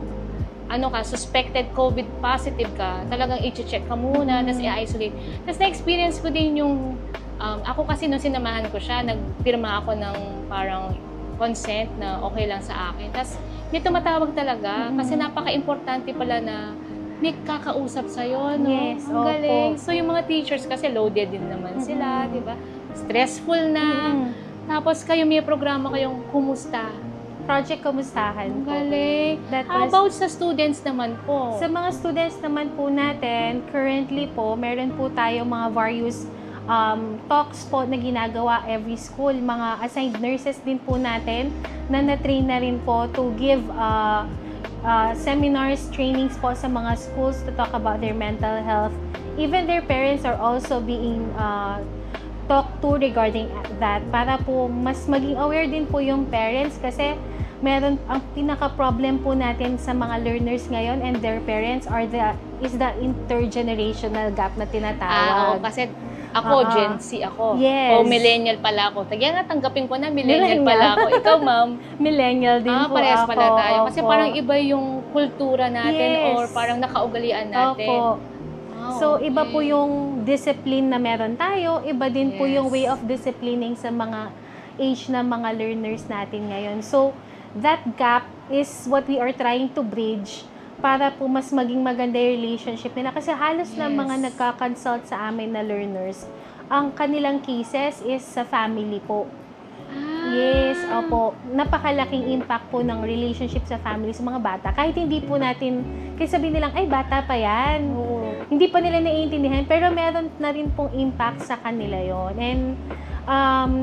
suspected COVID positive ka, talagang i-check ka muna, tapos i-isolate. Tapos na-experience ko din yung, ako kasi nung sinamahan ko siya, nagpirma ako ng parang consent na okay lang sa akin. Tapos may tumatawag talaga, kasi napaka-importante pala na may kakausap sa'yo, no? Yes, ang galing. So, yung mga teachers kasi loaded din naman sila, di ba? Stressful na. Tapos kayo, may programa kayong kumusta? Project Kumustahan Ang po. galing. How about sa students naman po? Sa mga students naman po natin, currently po, meron po tayo mga various talks po na ginagawa every school. Mga assigned nurses din po natin na na-train na rin po to give seminars, trainings po sa mga schools to talk about their mental health. Even their parents are also being talked to regarding that para po mas maging aware din po yung parents kasi meron ang pinaka-problem po natin sa mga learners ngayon and their parents is the intergenerational gap na tinatawag. Kasi ako, Gen Z ako. Yes. O millennial pala ako. Kaya nga tanggapin ko na millennial pala ako. Ikaw, ma'am? Millennial din po parehas ako. pala tayo. Kasi Opo. parang iba yung kultura natin Yes. or parang nakaugalian natin. Opo. Ah, So, okay. iba po yung discipline na meron tayo. Iba din po yung Yes. way of disciplining sa mga age na mga learners natin ngayon. So, that gap is what we are trying to bridge para po mas maging maganda yung relationship nila. Kasi halos na mga Yes. nagka-consult sa amin na learners, ang kanilang cases is sa family po. Yes, opo. Napakalaking impact po ng relationship sa family sa mga bata. Kahit hindi po natin, kasi sabihin nilang, ay, bata pa yan. Hindi pa nila naiintindihan, pero meron na rin pong impact sa kanila yon. And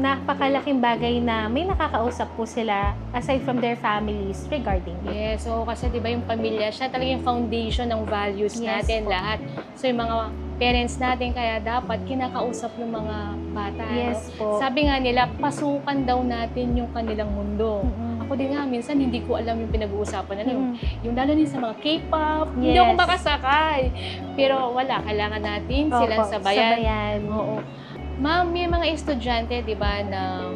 napakalaking bagay na may nakakausap po sila aside from their families regarding it. Yes, so kasi 'di ba yung pamilya, siya talaga yung foundation ng values Yes natin po. lahat. So yung mga parents natin kaya dapat kinakausap ng mga bata. Yes po. Sabi nga nila, pasukan daw natin yung kanilang mundo. Ako din nga, minsan hindi ko alam yung pinag-uusapan nila. Yung lalo din sa mga K-pop, hindi Yes. ako makasakay. Pero wala, kailangan natin silang Opo, sabayan. Oo. Ma'am, may mga estudyante, di ba, na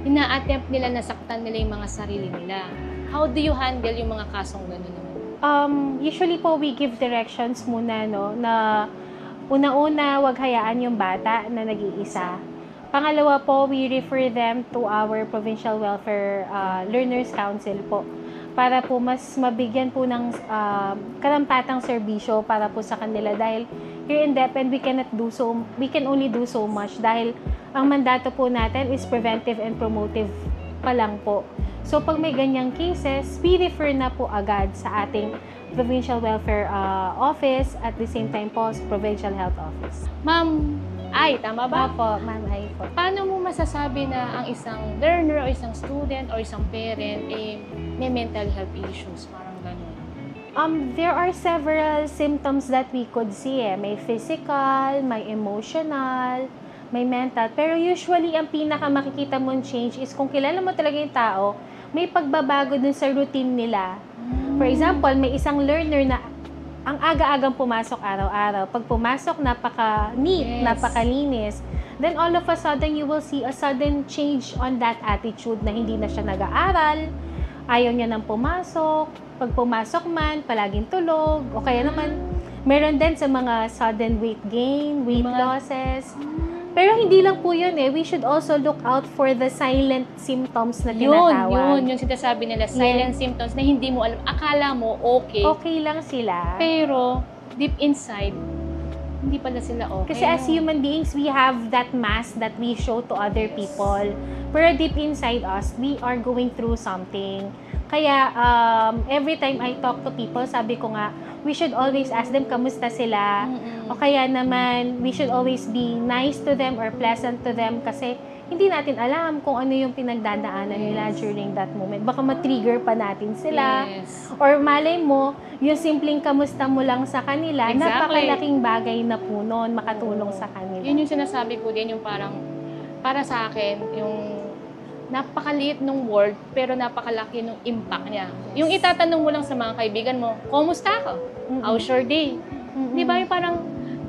ina-attempt nila na saktan nila yung mga sarili nila. How do you handle yung mga kasong gano'n naman? Usually po, we give directions muna, no, na una-una, wag hayaan yung bata na nag-iisa. Pangalawa po, we refer them to our Provincial Welfare Learners Council po para po mas mabigyan po ng karampatang serbisyo para po sa kanila dahil here in DepEd, we can only do so much dahil ang mandato po natin is preventive and promotive pa lang po. So, pag may ganyang cases, we refer na po agad sa ating Provincial Welfare Office at the same time po sa Provincial Health Office. Ma'am, tama ba? Opo, Ma'am Ay po. Paano mo masasabi na ang isang learner o isang student o isang parent may mental health issues? Parang gano'n. There are several symptoms that we could see. May physical, may emotional, may mental. Pero usually, ang pinaka makikita mong change is kung kilala mo talaga yung tao, may pagbabago dun sa routine nila. For example, may isang learner na ang aga-agang pumasok araw-araw. Pag pumasok, napaka-neat, Yes. napakalinis. Then all of a sudden, you will see a sudden change on that attitude na hindi na siya nag-aaral, ayaw niya nang pumasok. Pag pumasok man, palaging tulog. O kaya naman, meron din sa mga sudden weight gain, weight losses. Pero hindi lang po yun We should also look out for the silent symptoms na tinatawag. Yung sinasabi nila, silent symptoms na hindi mo alam. Akala mo, okay. Okay lang sila. Pero, deep inside, hindi pala sila okay. Kasi as human beings, we have that mask that we show to other people. Pero deep inside us, we are going through something. Kaya, every time I talk to people, sabi ko nga, we should always ask them kamusta sila. O kaya naman, we should always be nice to them or pleasant to them kasi hindi natin alam kung ano yung pinagdadaanan nila during that moment. Baka ma-trigger pa natin sila. Yes. Or malay mo, yung simpleng kamusta mo lang sa kanila, Exactly. napakalaking bagay na po nun, makatulong sa kanila. Yun yung sinasabi ko din, yung parang, para sa akin, yung napakaliit ng word, pero napakalaki ng impact niya. Yung itatanong mo lang sa mga kaibigan mo, kumusta ka? How's your day? Di ba yung parang,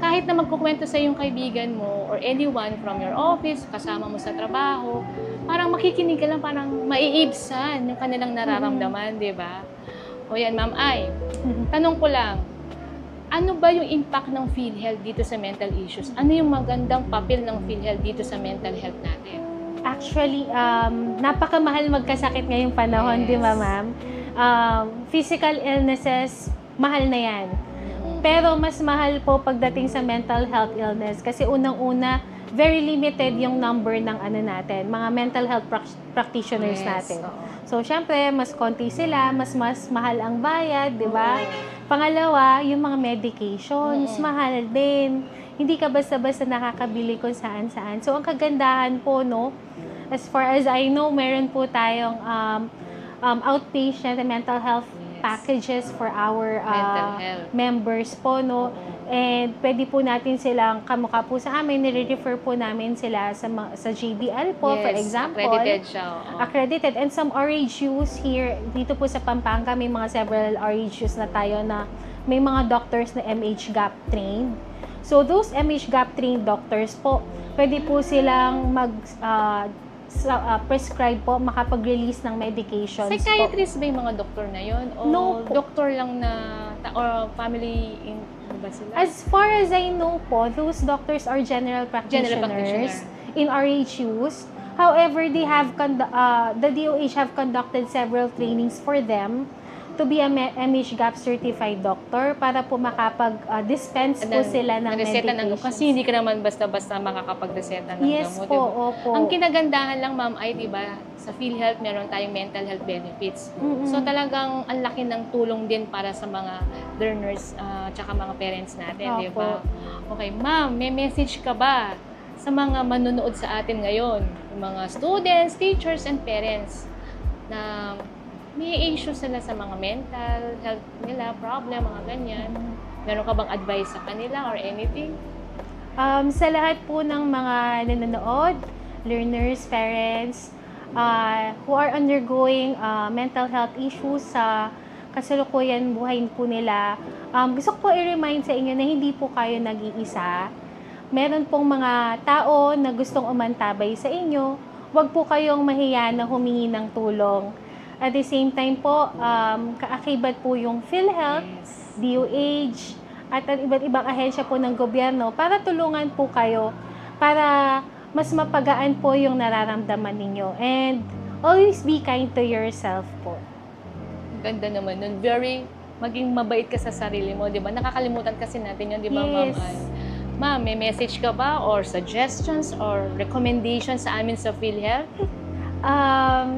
kahit na magkukwento sa yung kaibigan mo or anyone from your office, kasama mo sa trabaho, parang makikinig ka lang, parang maiibsan yung kanilang nararamdaman, di ba? O yan, Ma'am Ay, tanong ko lang, ano ba yung impact ng PhilHealth dito sa mental issues? Ano yung magandang papel ng PhilHealth dito sa mental health natin? Actually, napakamahal magkasakit ngayong panahon, di ba, ma'am? Physical illnesses, mahal na yan. Pero mas mahal po pagdating sa mental health illness kasi unang-una, very limited yung number ng natin, mga mental health practitioners natin. So, syempre, mas konti sila, mas mahal ang bayad, di ba? Pangalawa, yung mga medications, mahal din. Hindi ka basta-basta nakakabili kung saan-saan. So, ang kagandahan po, as far as I know, meron po tayong outpatient mental health packages for our Mental health. members po, no? And pwede po natin silang kamukha po sa amin, nire-refer po namin sila sa JBL po, for example. Accredited siya. Oo. Accredited. And some RHUs here, dito po sa Pampanga, may mga several RHUs na tayo na may mga doctors na MHGAP trained. So, those MHGAP trained doctors po, pwede po silang prescribe po, makapag-release ng medications Psychiatrist ba yung mga doktor na yun? O No po. doktor lang na, or family ano ba sila? As far as I know po, those doctors are general practitioners in RHUs. However, they have the DOH have conducted several trainings for them to be a MHGAP certified doctor para po makapag-dispense po sila ng medications. Kasi hindi ka naman basta-basta makakapag-reseta ng gamot. Yes po, opo. Ang kinagandahan lang, ma'am, ay di ba sa PhilHealth meron tayong mental health benefits. So talagang ang laki ng tulong din para sa mga learners tsaka mga parents natin, di ba? Okay, ma'am, may message ka ba sa mga manonood sa atin ngayon? Yung mga students, teachers, and parents na may issue sila sa mga mental health nila, problem, mga ganyan. Meron ka bang advice sa kanila or anything? Sa lahat po ng mga nanonood, learners, parents, who are undergoing mental health issues sa kasalukuyan buhay po nila, gusto ko po i-remind sa inyo na hindi po kayo nag-iisa. Meron pong mga tao na gustong umantabay sa inyo. Huwag po kayong mahiya na humingi ng tulong. At the same time po, kaakibat po yung PhilHealth, DOH, at ang iba't ibang ahensya po ng gobyerno para tulungan po kayo para mas mapagaan po yung nararamdaman ninyo. And always be kind to yourself po. Ganda naman nun. Maging mabait ka sa sarili mo, di ba? Nakakalimutan kasi natin yun, di ba, Yes. ma'am? Ma'am, may message ka ba or suggestions or recommendations sa amin sa PhilHealth?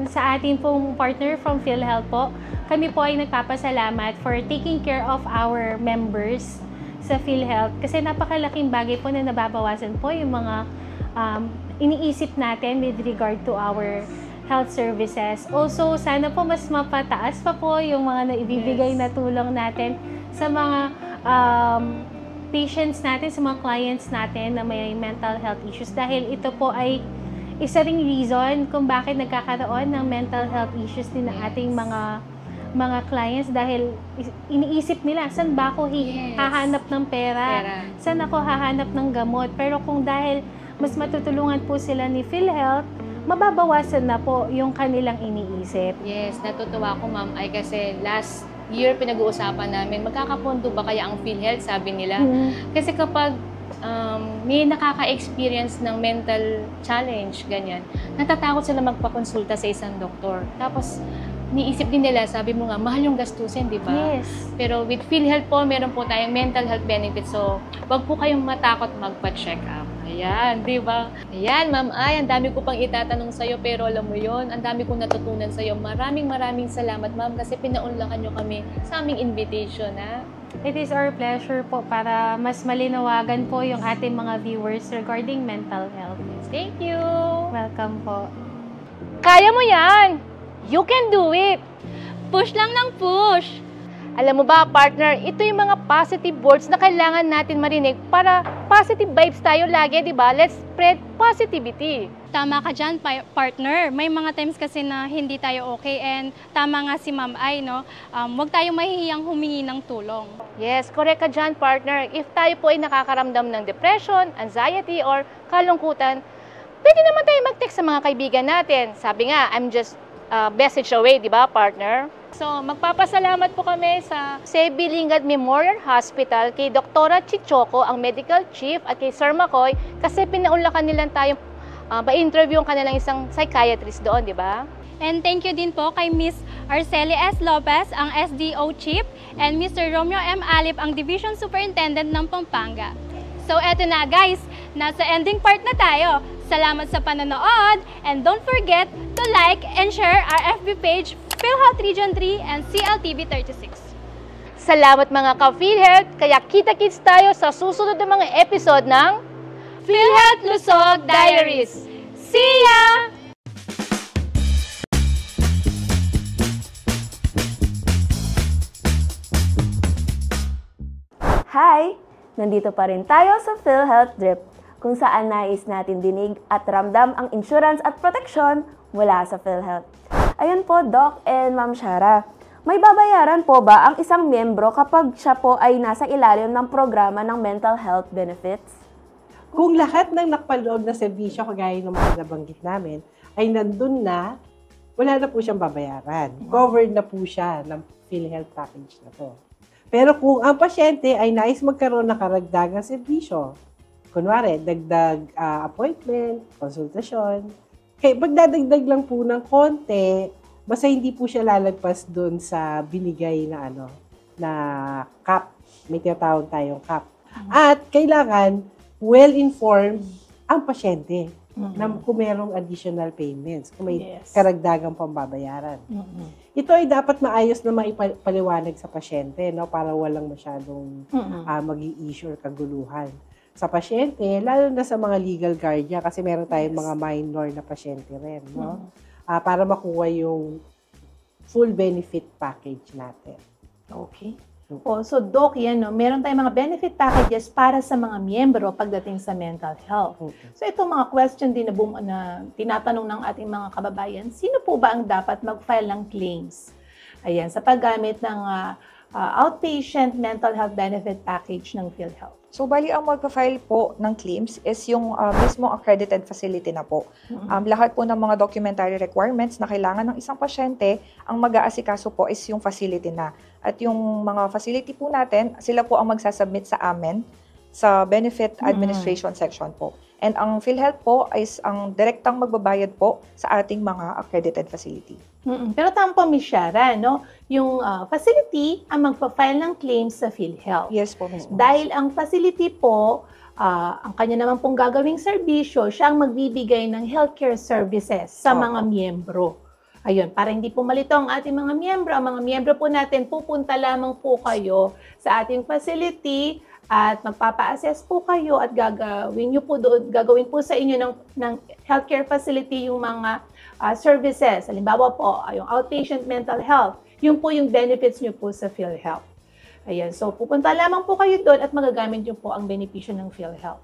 Sa ating pong partner from PhilHealth po, kami po ay nagpapasalamat for taking care of our members sa PhilHealth kasi napakalaking bagay po na nababawasan po yung mga iniisip natin with regard to our health services. Also, sana po mas mapataas pa po yung mga naibibigay na tulong natin sa mga patients natin, sa mga clients natin na may mental health issues dahil ito po ay isa ring reason kung bakit nagkakaroon ng mental health issues din ng ating mga clients dahil iniisip nila, saan ba ako hahanap ng pera? Saan ako hahanap ng gamot? Pero kung dahil mas matutulungan po sila ni PhilHealth, mababawasan na po yung kanilang iniisip. Yes, natutuwa ko, ma'am, ay kasi last year pinag-uusapan namin, magkakapondo ba kaya ang PhilHealth, sabi nila. Kasi kapag may nakaka-experience ng mental challenge, ganyan, natatakot sila magpakonsulta sa isang doktor. Tapos, niisip din nila, sabi mo nga, mahal yung gastusin, di ba? Yes. Pero with PhilHealth po, meron po tayong mental health benefits. So, wag po kayong matakot magpa-check up. Ayan, di ba? Ayan, ma'am, ay, ang dami ko pang itatanong sa'yo, pero alam mo yon, ang dami kong natutunan sa'yo. Maraming salamat, ma'am, kasi pinaunlakan nyo kami sa aming invitation, ha? It is our pleasure po para mas malinawagan po yung ating mga viewers regarding mental health. Thank you! Welcome po. Kaya mo yan! You can do it! Push lang ng push! Alam mo ba, partner, ito yung mga positive words na kailangan natin marinig para positive vibes tayo lagi, di ba? Let's spread positivity. Tama ka dyan, partner. May mga times kasi na hindi tayo okay and tama nga si Ma'am Ai, no? Huwag tayong mahihiyang humingi ng tulong. Yes, correct ka dyan, partner. If tayo po ay nakakaramdam ng depression, anxiety, or kalungkutan, pwede naman tayo mag-text sa mga kaibigan natin. Sabi nga, I'm just a message away, di ba, partner? So, magpapasalamat po kami sa Jose Lingad Memorial Hospital kay Dr. Chichoco, ang medical chief, at kay Sir Makoy kasi pinaunlakan nila tayong ba-interview ang kanilang isang psychiatrist doon, di ba? And thank you din po kay Miss Arceli S. Lopez, ang SDO Chief, and Mr. Romeo M. Alip, ang Division Superintendent ng Pampanga. So, eto na guys, nasa ending part na tayo. Salamat sa panonood, and don't forget to like and share our FB page, PhilHealth Region 3 and CLTV 36. Salamat mga ka-PhilHealth, kaya kita-kits tayo sa susunod na mga episode ng PhilHealth Lusog Diaries. See ya! Nandito pa rin tayo sa PhilHealth Drip, kung saan nais natin dinig at ramdam ang insurance at proteksyon mula sa PhilHealth. Ayun po, Doc and Ma'am Shara. May babayaran po ba ang isang miyembro kapag siya po ay nasa ilalim ng programa ng mental health benefits? Kung lahat ng nakapaloob na serbisyo, kagaya ng mga nabanggit namin, ay nandun na, wala na po siyang babayaran. Covered na po siya ng PhilHealth package na to. Pero kung ang pasyente ay nais magkaroon ng karagdagang serbisyo, kunwari, dagdag appointment, konsultasyon, kaya magdadagdag lang po ng konti, basta hindi po siya lalagpas doon sa binigay na na cap. May tinatawag tayong cap. At kailangan well-informed ang pasyente na kung merong additional payments, kung may karagdagang pambabayaran. Ito ay dapat maayos na maipaliwanag sa pasyente, no, para walang masyadong mag-i-issue or kaguluhan sa pasyente, lalo na sa mga legal guardian kasi meron tayong mga minor na pasyente rin, no? Para makuha yung full benefit package natin. Okay. So, Doc, yan, no? Meron tayong mga benefit packages para sa mga miyembro pagdating sa mental health. So, ito mga question din na tinatanong ng ating mga kababayan, sino po ba ang dapat mag-file ng claims? Ayan, sa paggamit ng outpatient mental health benefit package ng PhilHealth. So, bali ang magpa-file po ng claims is yung mismo accredited facility na po. Lahat po ng mga documentary requirements na kailangan ng isang pasyente, ang mag-aasikaso po is yung facility na. At yung mga facility po natin, sila po ang magsasubmit sa amin sa benefit administration section po. And ang PhilHealth po is ang direktang magbabayad po sa ating mga accredited facility. Pero tama po, Ms. Shara, no? Yung facility ang magpa-file ng claims sa PhilHealth. Yes po, Ms. Dahil ang facility po, ang kanya naman pong gagawing serbisyo, siya ang magbibigay ng healthcare services sa mga miyembro. Ayun, para hindi po malito ang ating mga miyembro. Ang mga miyembro po natin, pupunta lamang po kayo sa ating facility at magpapa-assess po kayo at gagawin po sa inyo ng healthcare facility yung mga services. Halimbawa po, yung outpatient mental health, yun po yung benefits nyo po sa PhilHealth. Ayan, so pupunta lamang po kayo doon at magagamit nyo po ang benepisyo ng PhilHealth.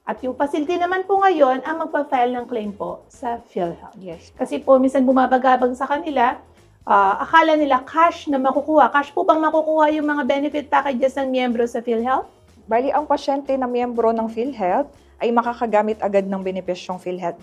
At yung facility naman po ngayon ang magpa-file ng claim po sa PhilHealth. Yes. Kasi po, minsan bumabagabag sa kanila, akala nila cash na makukuha. Cash po bang makukuha yung mga benefit packages ng miyembro sa PhilHealth? Bali, ang pasyente na miyembro ng PhilHealth ay makakagamit agad ng benepisyong PhilHealth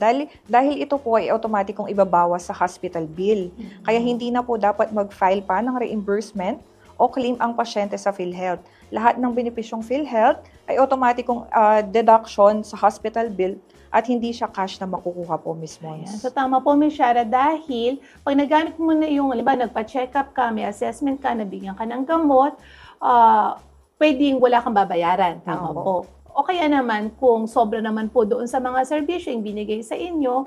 dahil ito po ay automatikong ibabawas sa hospital bill. Kaya hindi na po dapat mag-file pa ng reimbursement o claim ang pasyente sa PhilHealth. Lahat ng benepisyong PhilHealth ay automatikong deduction sa hospital bill at hindi siya cash na makukuha po mismo. So tama po, Ms. Shara, dahil pag nagamit mo na yung, nagpa-check up ka, may assessment ka, nabigyan ka ng gamot, pwedeng wala kang babayaran. Tama po. O kaya naman, kung sobra naman po doon sa mga serbisyo yung binigay sa inyo,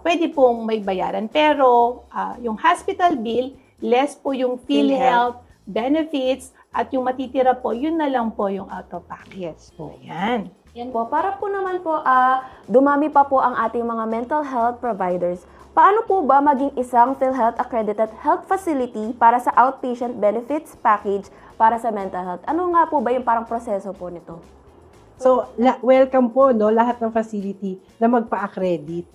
pwede pong may bayaran. Pero yung hospital bill, less po yung PhilHealth benefits, at yung matitira po, yun na lang po yung out-of-pocket. Yes po. Ayan. Yan po, para po naman po, dumami pa po ang ating mga mental health providers. Paano po ba maging isang PhilHealth accredited health facility para sa outpatient benefits package para sa mental health? Ano nga po ba yung parang proseso po nito? So, welcome po, no, lahat ng facility na magpa-accredit.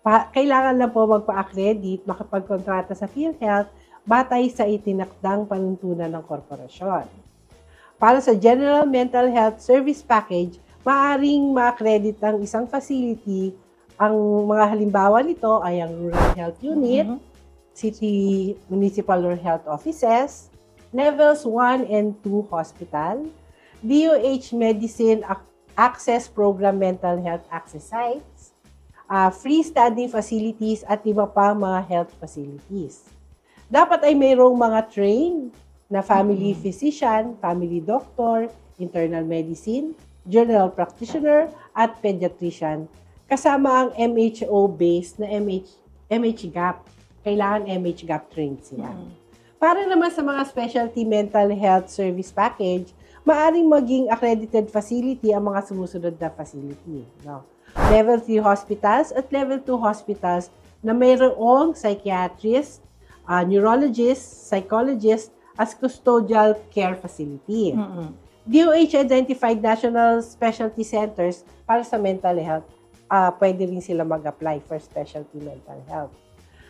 Kailangan lang po magpa-accredit, makapagkontrata sa PhilHealth, batay sa itinakdang panuntunan ng korporasyon. Para sa General Mental Health Service Package, maaaring ma-accredit ang isang facility. Ang mga halimbawa nito ay ang Rural Health Unit, City Municipal or Health Offices, Levels 1 and 2 Hospital, DOH Medicine Access Program Mental Health Access Sites, freestanding facilities at iba pa mga health facilities. Dapat ay mayroong mga trained na family physician, family doctor, internal medicine, general practitioner, at pediatrician. Kasama ang MHO-based na MHGAP. Kailangan MHGAP trained sila. Para naman sa mga specialty mental health service package, maaring maging accredited facility ang mga sumusunod na facility. No? Level 3 hospitals at Level 2 hospitals na mayroong psychiatrist, neurologist, psychologist as custodial care facility. DOH-identified national specialty centers para sa mental health, pwede rin sila mag-apply for specialty mental health.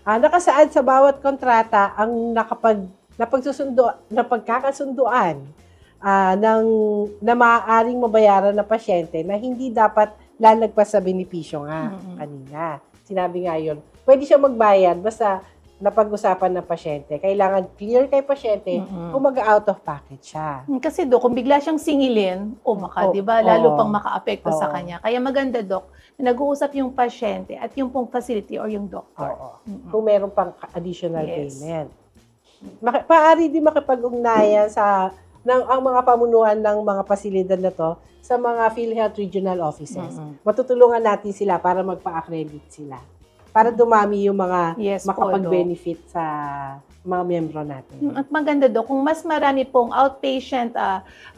Nakasaad sa bawat kontrata ang napagkakasunduan na maaaring mabayaran na pasyente na hindi dapat lalagpas sa benepisyo nga kanina. Sinabi nga yun, pwede siya magbayad basta napag-usapan ng pasyente. Kailangan clear kay pasyente kung mag-out of package siya. Kasi Dok, kung bigla siyang singilin, di ba? Lalo pang maka-apekto sa kanya. Kaya maganda, Dok, na nag-uusap yung pasyente at yung pong facility or yung doctor. Kung meron pang additional payment. Paari din makipag-ugnayan ang mga pamunuan ng mga pasilidad na to sa mga PhilHealth regional offices. Matutulungan natin sila para magpa-accredit sila. Para dumami yung mga makapag-benefit sa mga miyembro natin. At maganda kung mas marami pong outpatient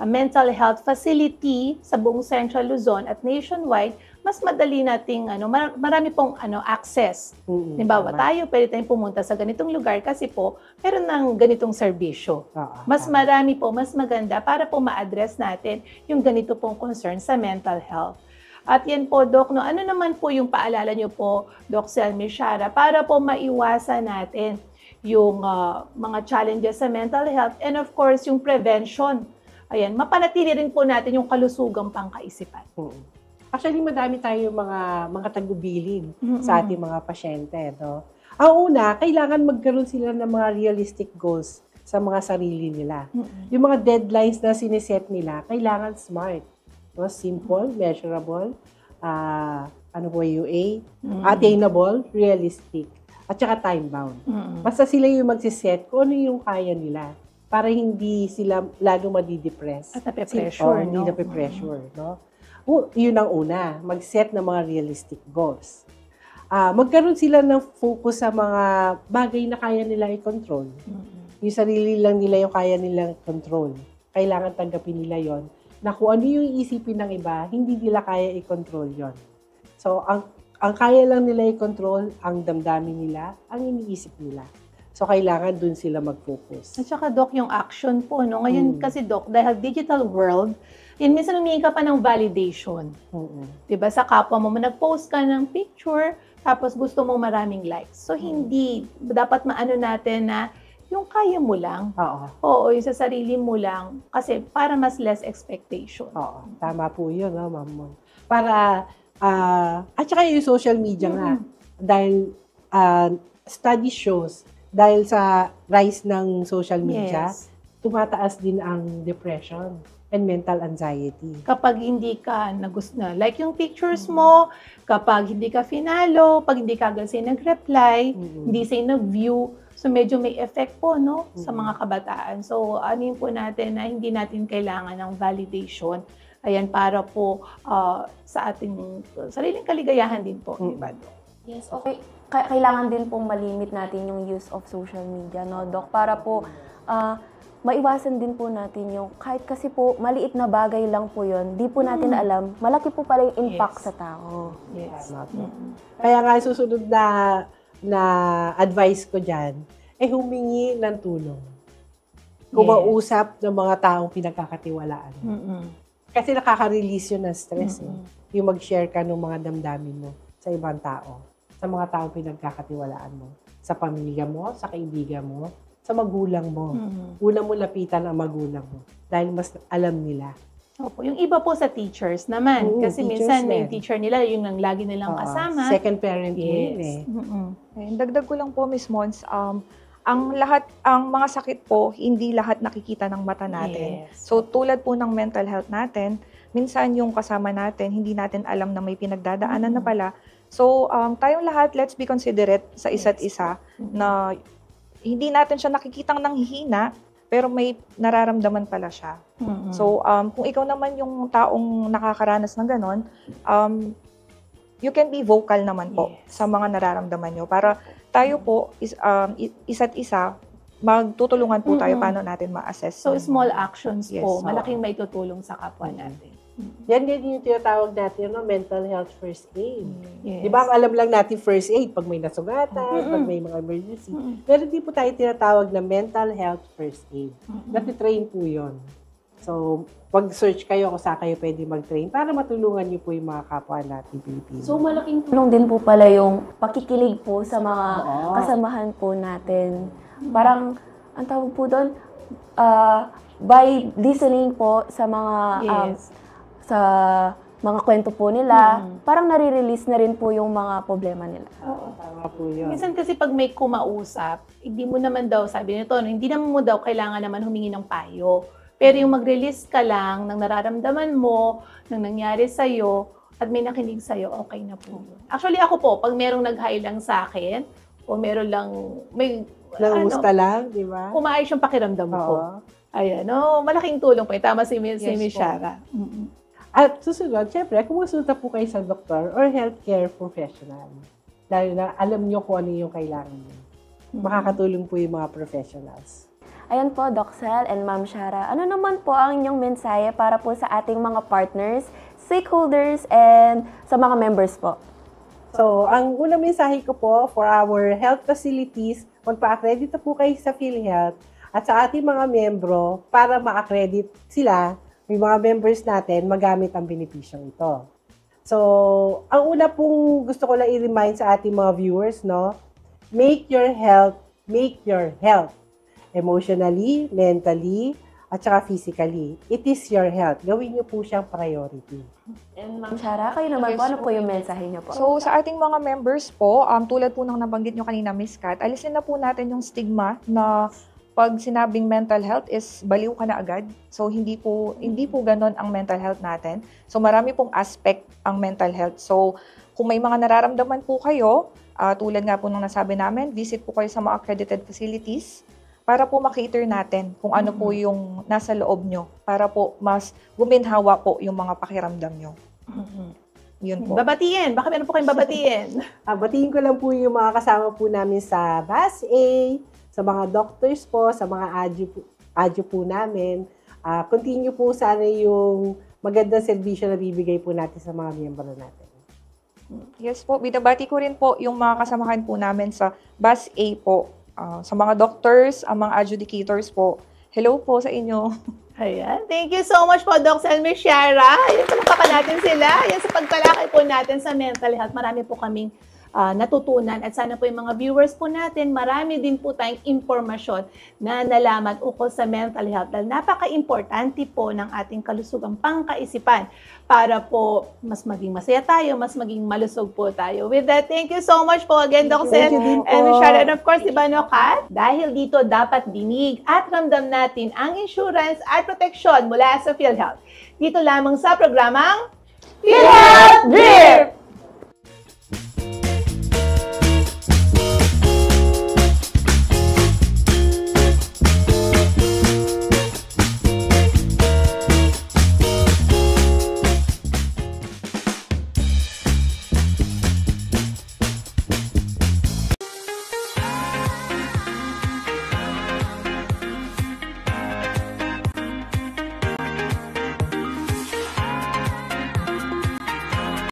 mental health facility sa buong Central Luzon at nationwide, mas madali nating marami pong access. Halimbawa, pwede tayong pumunta sa ganitong lugar kasi po meron ng ganitong serbisyo. Mas marami po, mas maganda para po ma-address natin yung ganito pong concern sa mental health. At yan po, Doc, ano naman po yung paalala nyo po, Doc Selmy Shara, para po maiwasan natin yung mga challenges sa mental health and of course, yung prevention. Ayan, mapanatili rin po natin yung kalusugang pangkaisipan. Actually, madami tayo mga tagubilin sa ating mga pasyente. No? Ang una, kailangan magkaroon sila ng mga realistic goals sa mga sarili nila. Yung mga deadlines na siniset nila, kailangan smart. No? Simple, measurable, UA, attainable, realistic, at saka time-bound. Basta sila yung magsiset kung ano yung kaya nila para hindi sila lalo madidepress. At nape-pressure, Hindi nape-pressure, no? Yun ang una, mag-set ng mga realistic goals. Magkaroon sila ng focus sa mga bagay na kaya nila i-control. Yung sarili lang nila yung kaya nilang control. Kailangan tanggapin nila yon na kung ano yung isipin ng iba, hindi nila kaya i-control yon. So, ang kaya lang nila i-control, ang damdamin nila, ang iniisip nila. So, kailangan dun sila mag-focus. At saka, Doc, yung action po, no? Ngayon kasi, Doc, dahil digital world, minsan humingi ka pa ng validation. Diba? Sa kapwa mo, nag-post ka ng picture, tapos gusto mo maraming likes. So, hindi, dapat maano natin na yung kaya mo lang. Oo, yung sa sarili mo lang. Kasi para mas less expectation. Oo, tama po yun, no, Ma'am. Para, at saka yung social media nga. Dahil, study shows, dahil sa rise ng social media, tumataas din ang depression and mental anxiety. Kapag hindi ka like yung pictures mo, kapag hindi ka finalo, pag hindi ka agad sa'yo nag-reply, hindi sa'yo nag-view, so medyo may effect po, no, sa mga kabataan. So, anin po natin na hindi natin kailangan ng validation. Ayan, para po sa ating sariling kaligayahan din po. Diba, Doc? Yes, okay. Kailangan din pong malimit natin yung use of social media, no, Doc? Para po maiwasan din po natin yung, kahit kasi po maliit na bagay lang po yun, di po natin alam, malaki po pala yung impact sa tao. Kaya nga susunod na advice ko dyan, humingi ng tulong. Kumausap ng mga taong pinagkakatiwalaan. Kasi nakaka-release yun ng stress. Yung mag-share ka ng mga damdamin mo sa ibang tao, sa mga taong pinagkakatiwalaan mo, sa pamilya mo, sa kaibigan mo, sa magulang mo. Una mo lapitan ang magulang mo dahil mas alam nila. Opo. Yung iba po sa teachers naman. Kasi minsan yung teacher nila, yun ang lagi nilang kasama. Second parent yun Dagdag ko lang po, Miss Mons, ang mga sakit po, hindi lahat nakikita ng mata natin. So tulad po ng mental health natin, minsan yung kasama natin, hindi natin alam na may pinagdadaanan na pala. So tayong lahat, let's be considerate sa isa't isa na hindi natin siya nakikitang nanghihina, pero may nararamdaman pala siya. So, kung ikaw naman yung taong nakakaranas ng ganon, you can be vocal naman po sa mga nararamdaman nyo. Para tayo po, isa't isa, magtutulungan po tayo paano natin ma-assess. So, small actions po, malaking may tutulong sa kapwa natin. Yan din yung tinatawag natin, no? Mental health first aid. Di ba, alam lang natin first aid pag may nasugatan, pag may mga emergency. Pero di po tayo tinatawag na mental health first aid. Natitrain po yun So, pag-search kayo kung saan kayo pwede mag-train para matulungan niyo po yung mga kapwa natin Pilipino. So, malaking tulong din po pala yung pakikinig po sa mga kasamahan po natin. Parang, ang tawag po doon, by listening po sa mga sa mga kwento po nila, parang nare-release na rin po yung mga problema nila. Oo, tama po yun. Minsan kasi pag may kumausap, hindi mo naman daw, sabi nito, hindi naman mo daw kailangan naman humingi ng payo. Pero yung mag-release ka lang ng nararamdaman mo, ng nangyari sa'yo, at may nakinig sa'yo, okay na po. Actually ako po, pag merong nag-hi lang sa akin, o meron lang, may, Nangusta lang, di ba? kumaayos yung pakiramdam ko. Ayan, malaking tulong po. Tama si Miss Shara. At susunod, syempre, kumonsulta po kayo sa doktor or healthcare professional. Dahil na alam nyo kung ano yung kailangan nyo. Makakatulong po yung mga professionals. Ayan po, Doc Sel and Ma'am Shara. Ano naman po ang inyong mensahe para po sa ating mga partners, stakeholders, and sa mga members po? So, ang unang mensahe ko po for our health facilities, magpa-accredit po kayo sa PhilHealth at sa ating mga membro para ma-accredit sila, yung mga members natin, magamit ang benepisyong ito. So, ang una pong gusto ko lang i-remind sa ating mga viewers, no? Make your health. Emotionally, mentally, at saka physically. It is your health. Gawin niyo po siyang priority. And Ma'am Shara, kayo naman po, ano po yung mensahe niyo po? So, sa ating mga members po, tulad po ng nabanggit nyo kanina, Miss Kat, alisin na po natin yung stigma na pag sinabing mental health is baliw ka na agad. So, hindi po ganon ang mental health natin. So, marami pong aspect ang mental health. So, kung may mga nararamdaman po kayo, tulad nga po nung nasabi namin, visit po kayo sa mga accredited facilities para po makater natin kung ano po yung nasa loob nyo para po mas guminhawa po yung mga pakiramdam nyo. Yun po. Babatiin. Baka meron po kayong babatiin. Batiin ko lang po yung mga kasama po namin sa BAS-A, sa mga doctors po, sa mga adyo po namin. Continue po sana yung magandang serbisyo na bibigay po natin sa mga miyembro natin. Yes po, binabati ko rin po yung mga kasamahan po namin sa BAS-A po. Sa mga doctors, ang mga adjudicators po. Hello po sa inyo. Ayan. Thank you so much po, Doc Sel, Miss Shara. Ayan, palakpakan natin sila. Ayan, sa pagtalakay po natin sa mental health, marami po kaming natutunan. At sana po yung mga viewers po natin, marami din po tayong impormasyon na nalaman ukol sa mental health. Dahil napaka-importante po ng ating kalusugang pangkaisipan para po mas maging masaya tayo, mas maging malusog po tayo. With that, thank you so much po again, Doc Sel and Miss Shara. And of course, diba, no, Kat? Dahil dito dapat dinig at ramdam natin ang insurance at proteksyon mula sa PhilHealth. Dito lamang sa programang PhilHealth Drip!